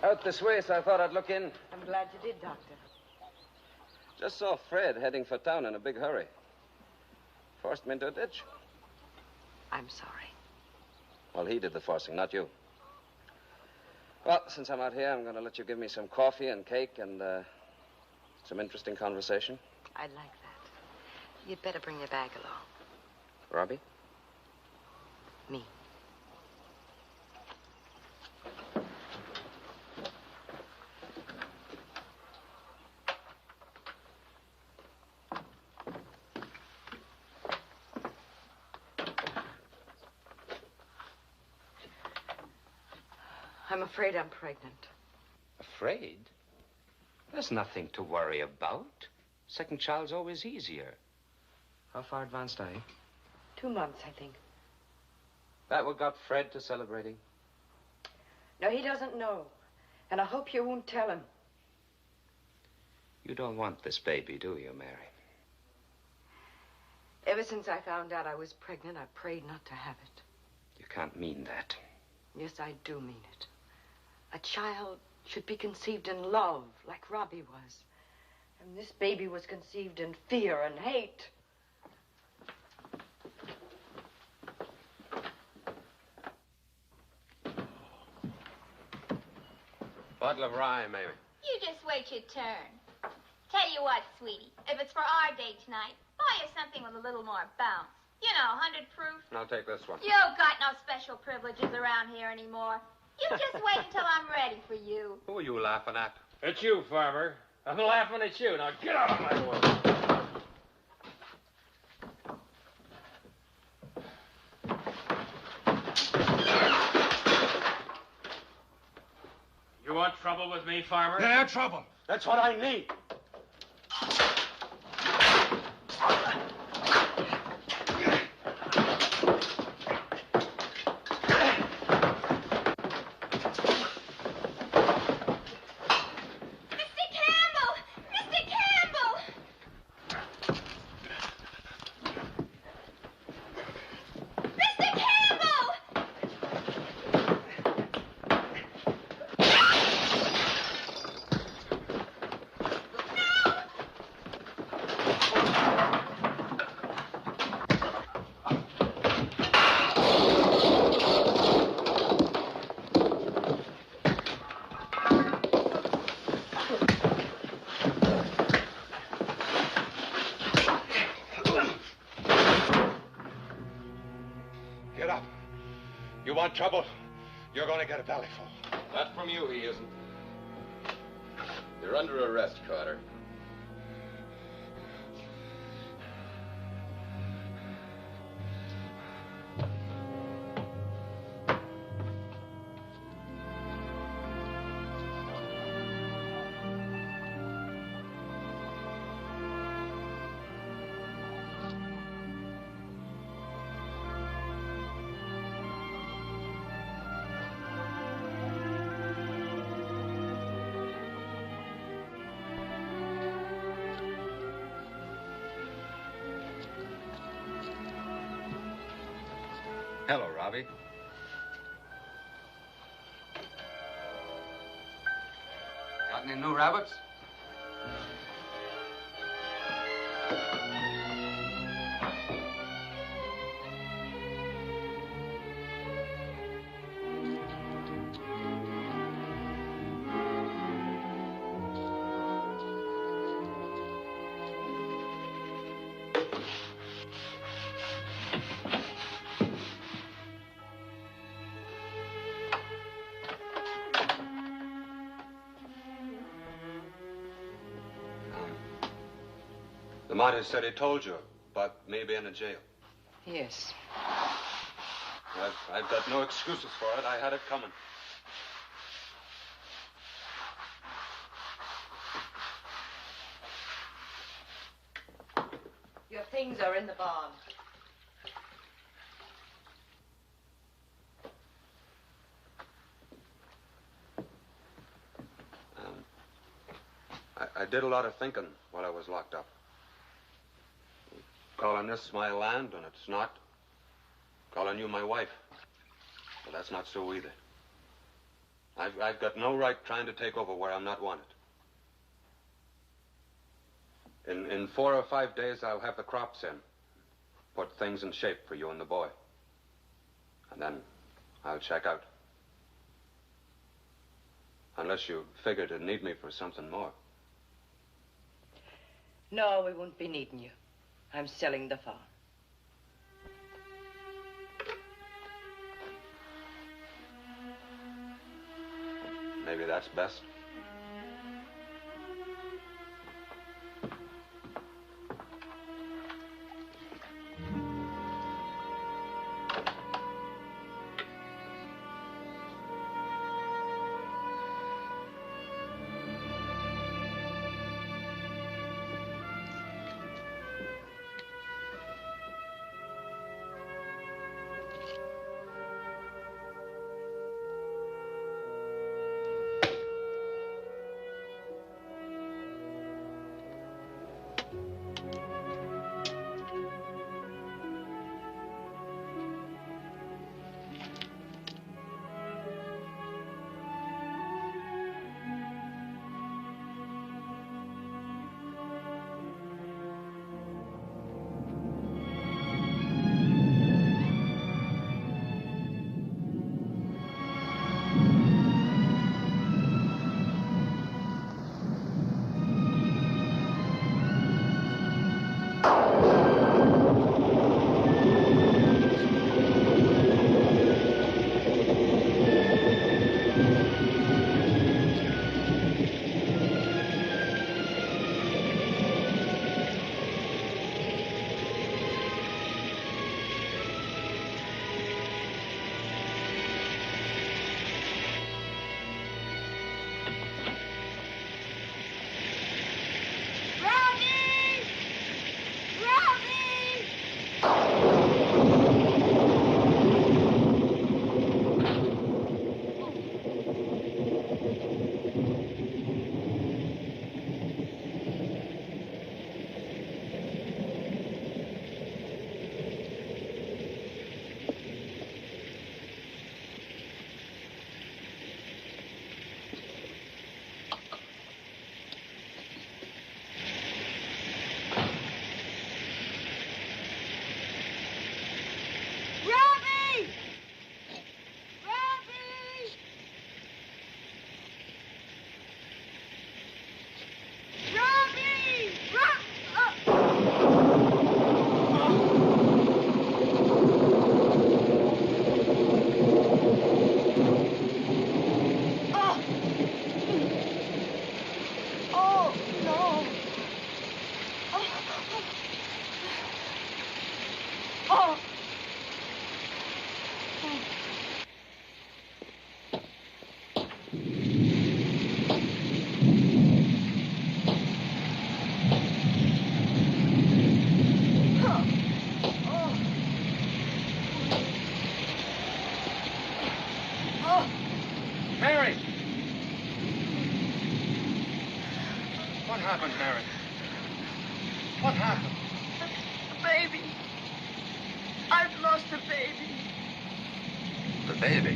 Out this way, so I thought I'd look in. I'm glad you did, Doctor. Just saw Fred heading for town in a big hurry. Forced me into a ditch. I'm sorry. Well, he did the forcing, not you. Well, since I'm out here, I'm going to let you give me some coffee and cake and some interesting conversation. I'd like that. You'd better bring your bag along. Robbie? Me. I'm afraid I'm pregnant. Afraid? There's nothing to worry about. Second child's always easier. How far advanced are you? 2 months, I think. That what got Fred to celebrating? No, he doesn't know. And I hope you won't tell him. You don't want this baby, do you, Mary? Ever since I found out I was pregnant, I prayed not to have it. You can't mean that. Yes, I do mean it. A child should be conceived in love, like Robbie was. And this baby was conceived in fear and hate. Bottle of rye, maybe. You just wait your turn. Tell you what, sweetie, if it's for our date tonight, buy you something with a little more bounce. You know, 100 proof. I'll take this one. You've got no special privileges around here anymore. You just wait until I'm ready for you. Who are you laughing at? It's you, Farmer. I'm laughing at you. Now get out of my way. You want trouble with me, Farmer? Yeah, trouble. That's what I need. Get up. You want trouble? You're going to get a bellyful. Not from you, he isn't. You're under arrest, Carter. Hello, Robbie. Got any new rabbits? The martyr said he told you about me being in jail. Yes. I've got no excuses for it. I had it coming. Your things are in the barn. I did a lot of thinking while I was locked up. Calling this my land, and it's not. Calling you my wife. Well, that's not so either. I've got no right trying to take over where I'm not wanted. In 4 or 5 days, I'll have the crops in. Put things in shape for you and the boy. And then I'll check out. Unless you figure to need me for something more. No, we won't be needing you. I'm selling the farm. Maybe that's best. Mary! What happened, Mary? What happened? A baby. I've lost a baby. The baby.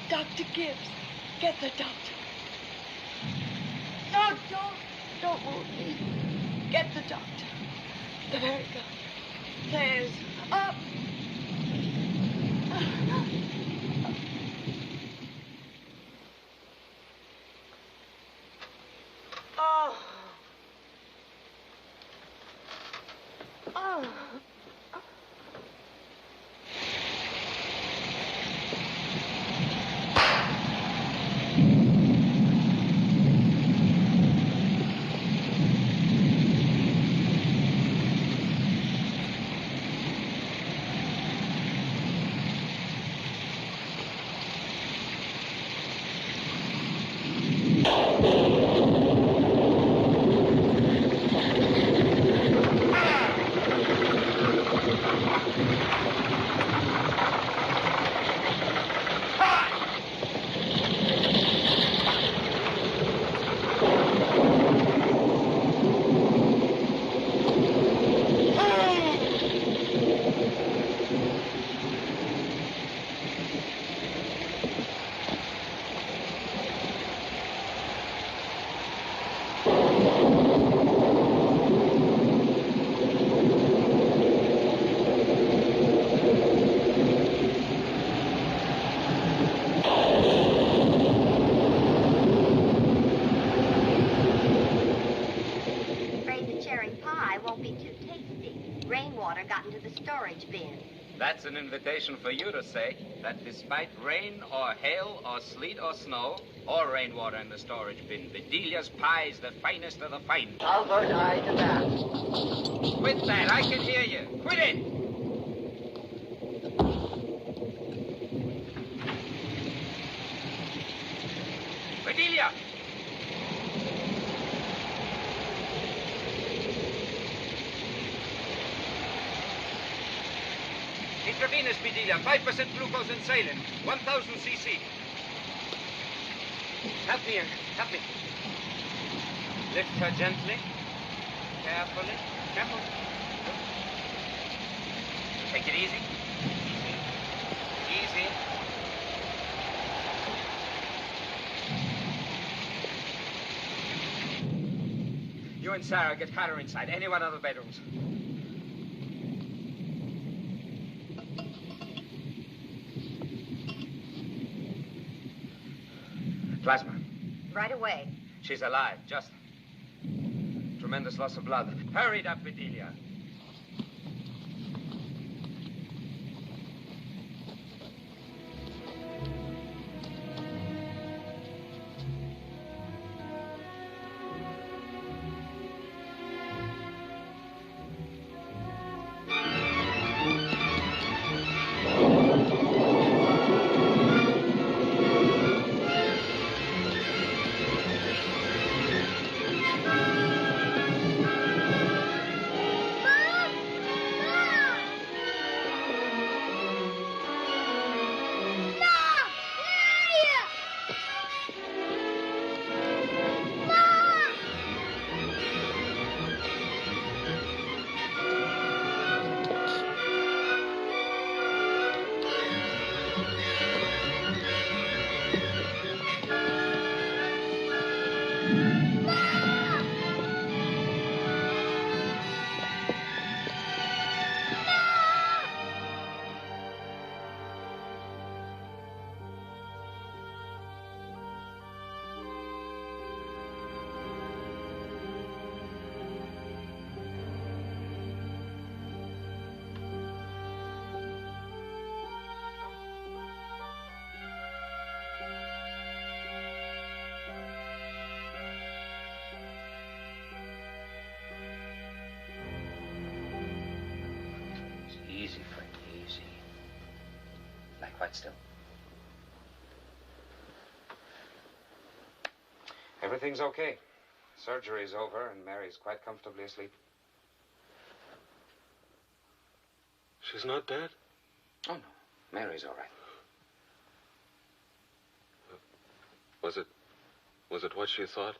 Dr. Gibbs, get the doctor. No, don't move me. Get the doctor. There we go. There's up. Oh. Oh. That's an invitation for you to say that despite rain or hail or sleet or snow or rainwater in the storage bin, Bedelia's pie's the finest of the fine. Albert, I demand. Quit that. I can hear you. Quit it. Bedelia! Intravenous, Bedelia. 5% glucose in saline. 1,000 cc. Help me, help me. Lift her gently. Carefully. Careful. Take it easy. Easy. Easy. You and Sarah get Carter inside. Any one of the bedrooms. Plasma. Right away. She's alive, just tremendous loss of blood. Hurried up, Bedelia. Easy, Frank, easy. Lie quite still. Everything's okay. Surgery's over, and Mary's quite comfortably asleep. She's not dead? Oh, no. Mary's all right. Was it what she thought?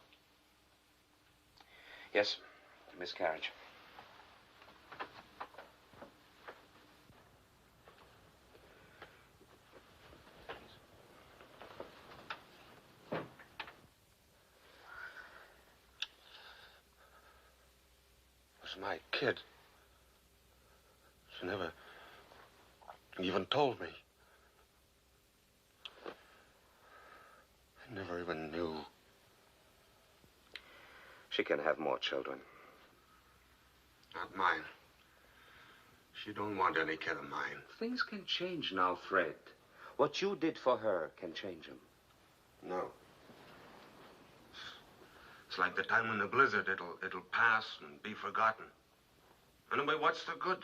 Yes, a miscarriage. was my kid. She never even told me. I never even knew. She can have more children. Not mine. She don't want any kid of mine. Things can change now, Fred. What you did for her can change him. No. It's like the time when the blizzard, it'll pass and be forgotten. Anyway, what's the good?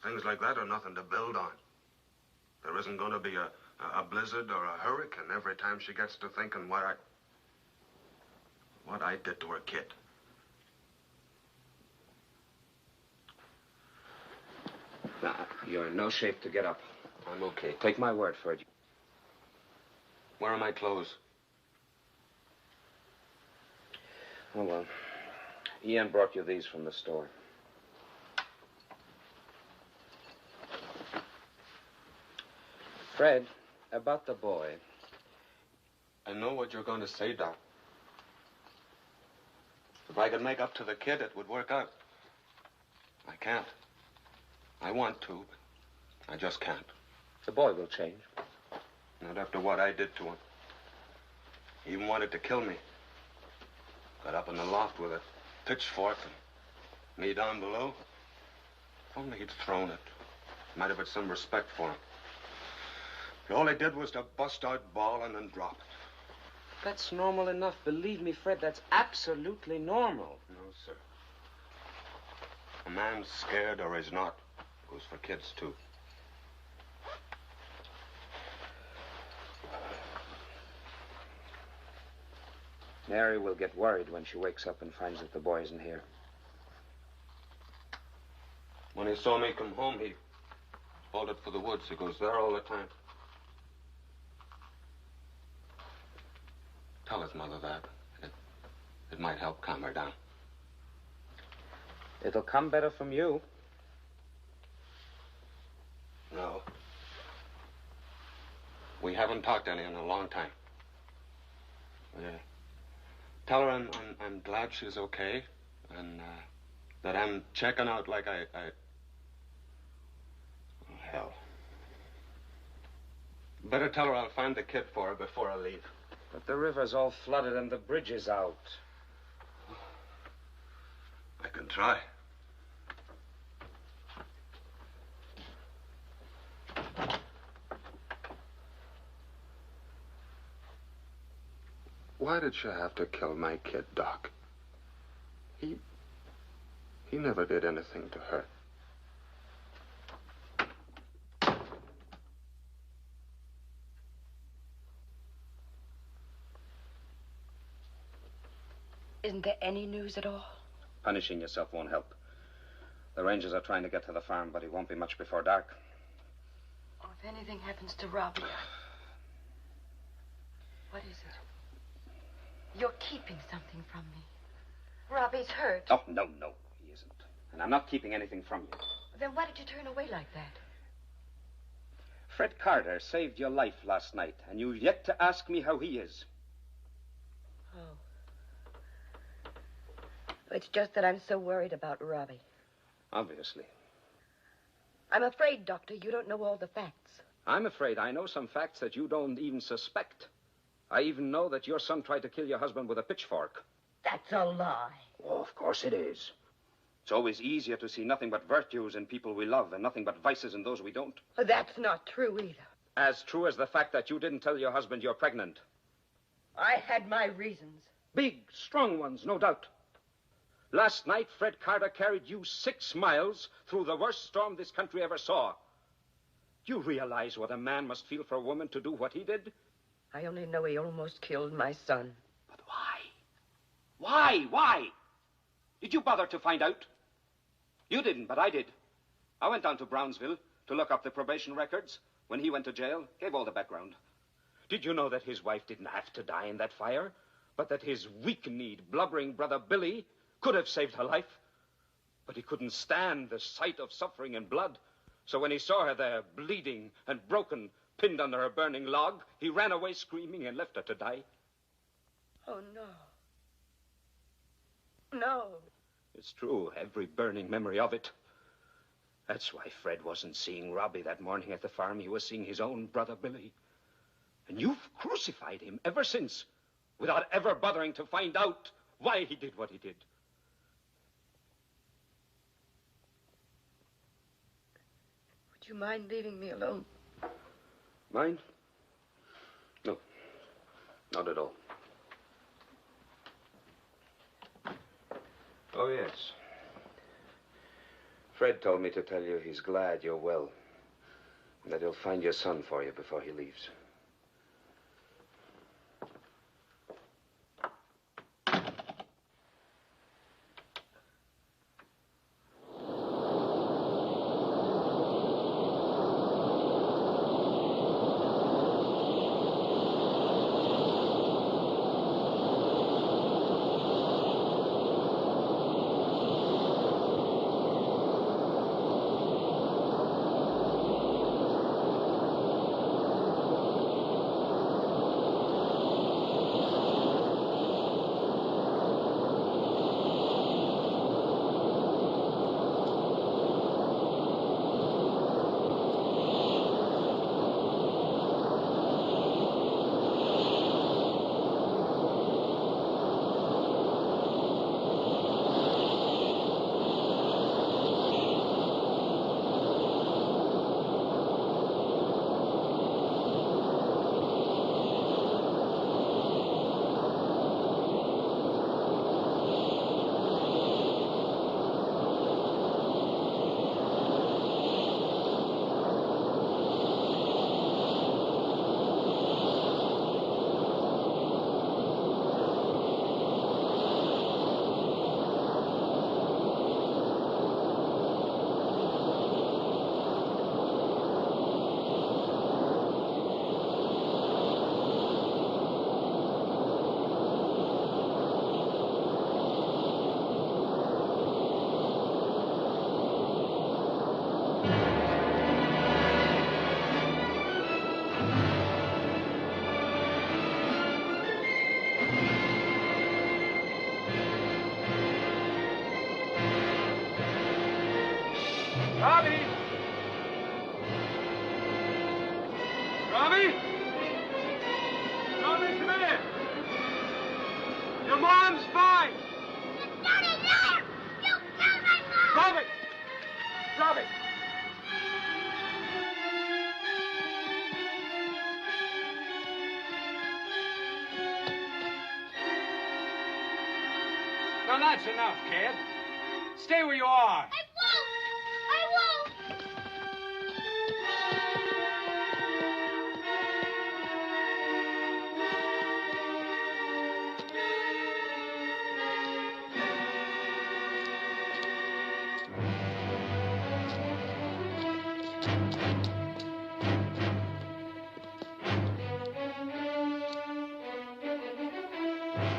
Things like that are nothing to build on. There isn't going to be a blizzard or a hurricane every time she gets to thinking what I did to her kid. Now, you're in no shape to get up. I'm okay. Take my word for it. Where are my clothes? Oh, well. Ian brought you these from the store. Fred, about the boy. I know what you're going to say, Doc. If I could make up to the kid, it would work out. I can't. I want to, but I just can't. The boy will change. Not after what I did to him. He even wanted to kill me. Got up in the loft with a pitchfork and me down below. If only he'd thrown it. Might have had some respect for him. But all he did was to bust out bawling and drop it. That's normal enough. Believe me, Fred, that's absolutely normal. No, sir. A man's scared or he's not. Goes for kids, too. Mary will get worried when she wakes up and finds that the boy isn't here. When he saw me come home, he bolted for the woods. He goes there all the time. Tell his mother that. It might help calm her down. It'll come better from you. No. We haven't talked any in a long time. Tell her I'm glad she's okay, and that I'm checking out like I... Oh, hell. Better tell her I'll find the kid for her before I leave. But the river's all flooded and the bridge is out. I can try. Why did you have to kill my kid, Doc? He never did anything to her. Isn't there any news at all? Punishing yourself won't help. The Rangers are trying to get to the farm, but it won't be much before dark. Oh, if anything happens to Robbie... What is it? You're keeping something from me. Robbie's hurt. Oh, no, he isn't. And I'm not keeping anything from you. Then why did you turn away like that? Fred Carter saved your life last night, and you've yet to ask me how he is. Oh. It's just that I'm so worried about Robbie. Obviously. I'm afraid, Doctor, you don't know all the facts. I'm afraid I know some facts that you don't even suspect. I even know that your son tried to kill your husband with a pitchfork. That's a lie. Oh, of course it is. It's always easier to see nothing but virtues in people we love and nothing but vices in those we don't. That's not true either. As true as the fact that you didn't tell your husband you're pregnant. I had my reasons. Big, strong ones, no doubt. Last night, Fred Carter carried you 6 miles through the worst storm this country ever saw. Do you realize what a man must feel for a woman to do what he did? I only know he almost killed my son. But why? Why? Did you bother to find out? You didn't, but I did. I went down to Brownsville to look up the probation records. When he went to jail, gave all the background. Did you know that his wife didn't have to die in that fire, but that his weak-kneed, blubbering brother Billy could have saved her life? But he couldn't stand the sight of suffering and blood. So when he saw her there, bleeding and broken, pinned under her burning log, he ran away screaming and left her to die. Oh, no. No. It's true, every burning memory of it. That's why Fred wasn't seeing Robbie that morning at the farm. He was seeing his own brother Billy. And you've crucified him ever since, without ever bothering to find out why he did what he did. Would you mind leaving me alone? Mind? No. Not at all. Oh, yes. Fred told me to tell you he's glad you're well, and that he'll find your son for you before he leaves. Robbie! Robbie? Robbie, come here! Your mom's fine! Don't you dare! You killed my mom! Robbie! Robbie! Now, that's enough, kid. Stay where you are. I won't!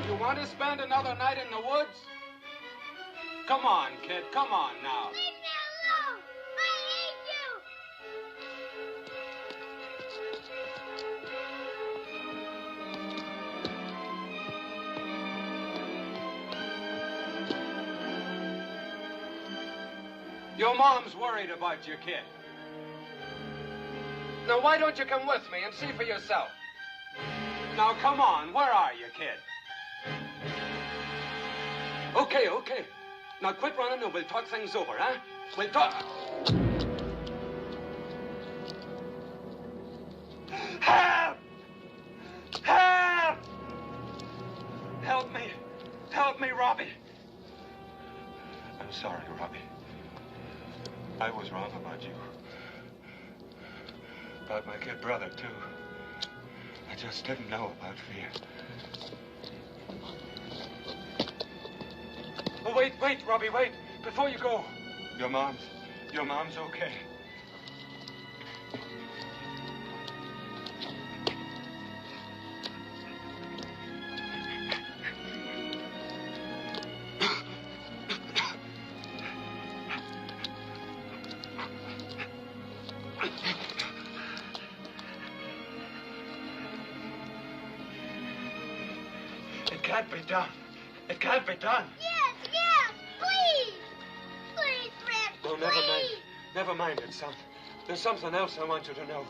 You want to spend another night in the woods? Come on, kid. Come on now. Leave me alone! I hate you! Your mom's worried about your kid. Now, why don't you come with me and see for yourself? Now, come on. Where are you, kid? Okay, okay. Now, quit running and we'll talk things over, huh? We'll talk... Help! Help! Help me. Help me, Robbie. I'm sorry, Robbie. I was wrong about you. About my kid brother, too. I just didn't know about fear. Oh, wait, Robbie, wait. Before you go. Your mom's okay. It can't be done. It can't be done. Yes, yes! Please Please! Please, Fred, No, never mind. Never mind it, son. There's something else I want you to know.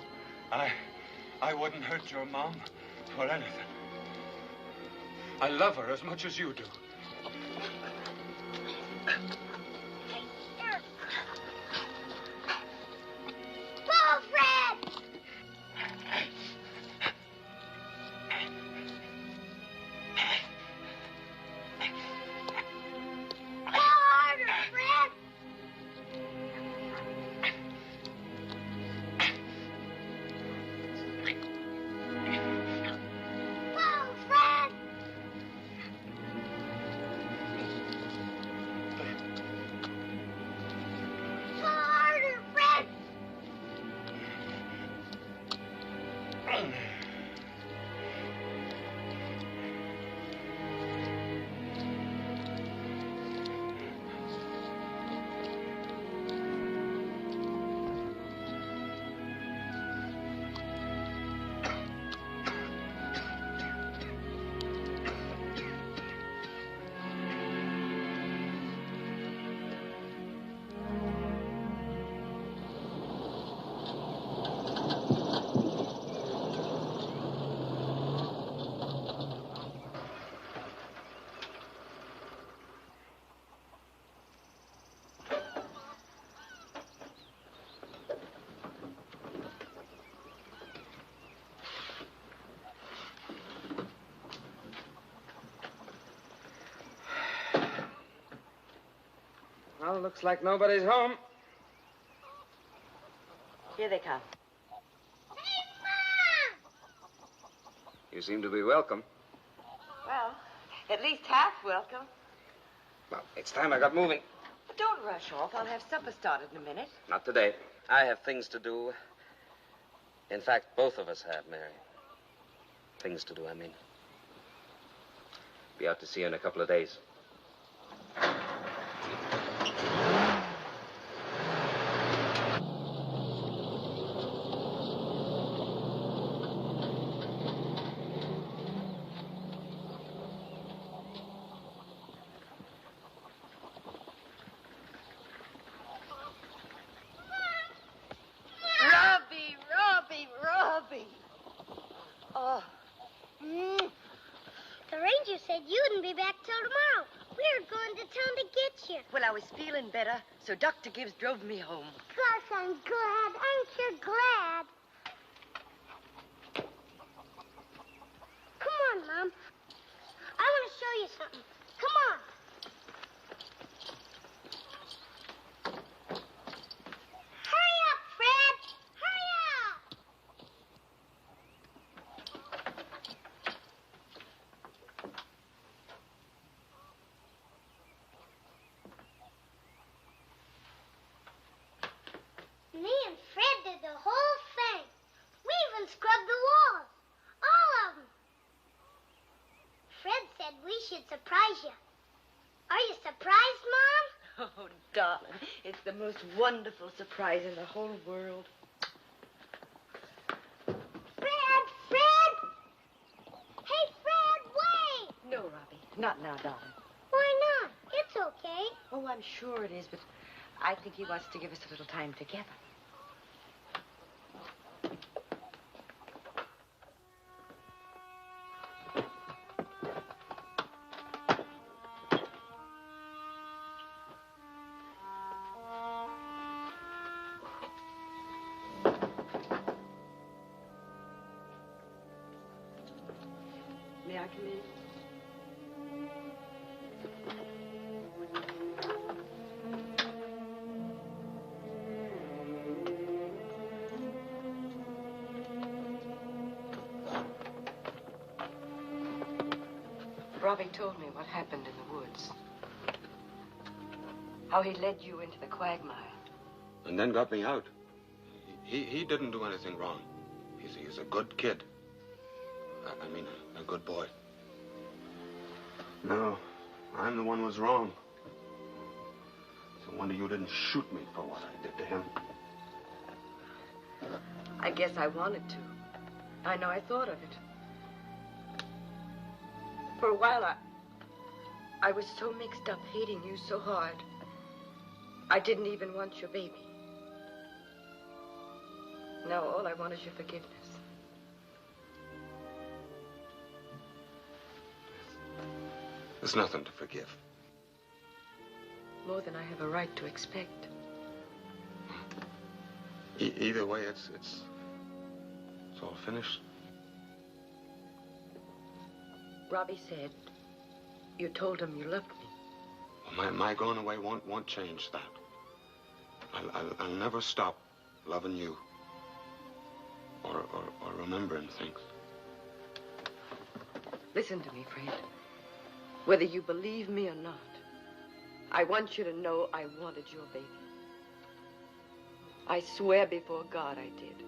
I wouldn't hurt your mom for anything. I love her as much as you do. Whoa, Fred! Go harder, Fred! Whoa, Fred! Go harder, Fred! Well, looks like nobody's home. Here they come. You seem to be welcome. Well, at least half welcome. Well, it's time I got moving. But don't rush off. I'll have supper started in a minute. Not today. I have things to do. In fact, both of us have, Mary. Things to do, I mean. Be out to see you in a couple of days. Robbie. Oh. The ranger said you wouldn't be back till tomorrow. We were going to town to get you. Well, I was feeling better, so Dr. Gibbs drove me home. Gosh, I'm glad. Ain't you glad? Come on, Mom. I want to show you something. Come on. Hurry up, Fred. Hurry up. Me and Fred did the whole thing. We even scrubbed the walls. All of them. Fred said we should surprise you. Are you surprised, Mom? Oh, darling, it's the most wonderful surprise in the whole world. Fred! Fred! Hey, Fred, wait! No, Robbie, not now, darling. Why not? It's okay. Oh, I'm sure it is, but I think he wants to give us a little time together. May I come in? Robbie told me what happened in the woods. How he led you into the quagmire. And then got me out. He didn't do anything wrong. He's a good kid. I mean, a good boy. No, I'm the one who was wrong. It's a wonder you didn't shoot me for what I did to him. I guess I wanted to. I know I thought of it. For a while, I was so mixed up hating you so hard. I didn't even want your baby. Now all I want is your forgiveness. There's nothing to forgive. More than I have a right to expect. Either way, it's all finished. Robbie said you told him you loved me. Well, my going away won't change that. I'll never stop loving you or remembering things. Listen to me, Fred. Whether you believe me or not, I want you to know I wanted your baby. I swear before God I did.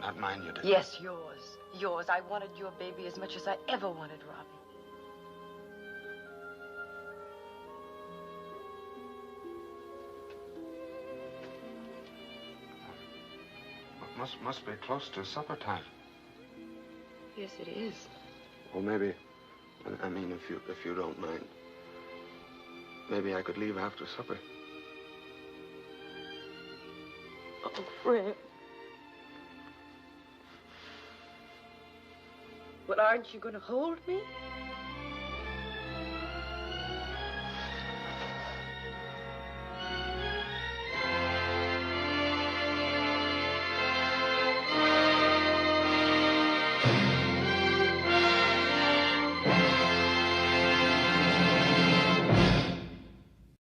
Not mine, you did. Yes, yours. Yours. I wanted your baby as much as I ever wanted Robbie. Must be close to supper time. Yes, it is. Well, maybe, I mean, if you don't mind, maybe I could leave after supper. Oh, Fred. But aren't you going to hold me?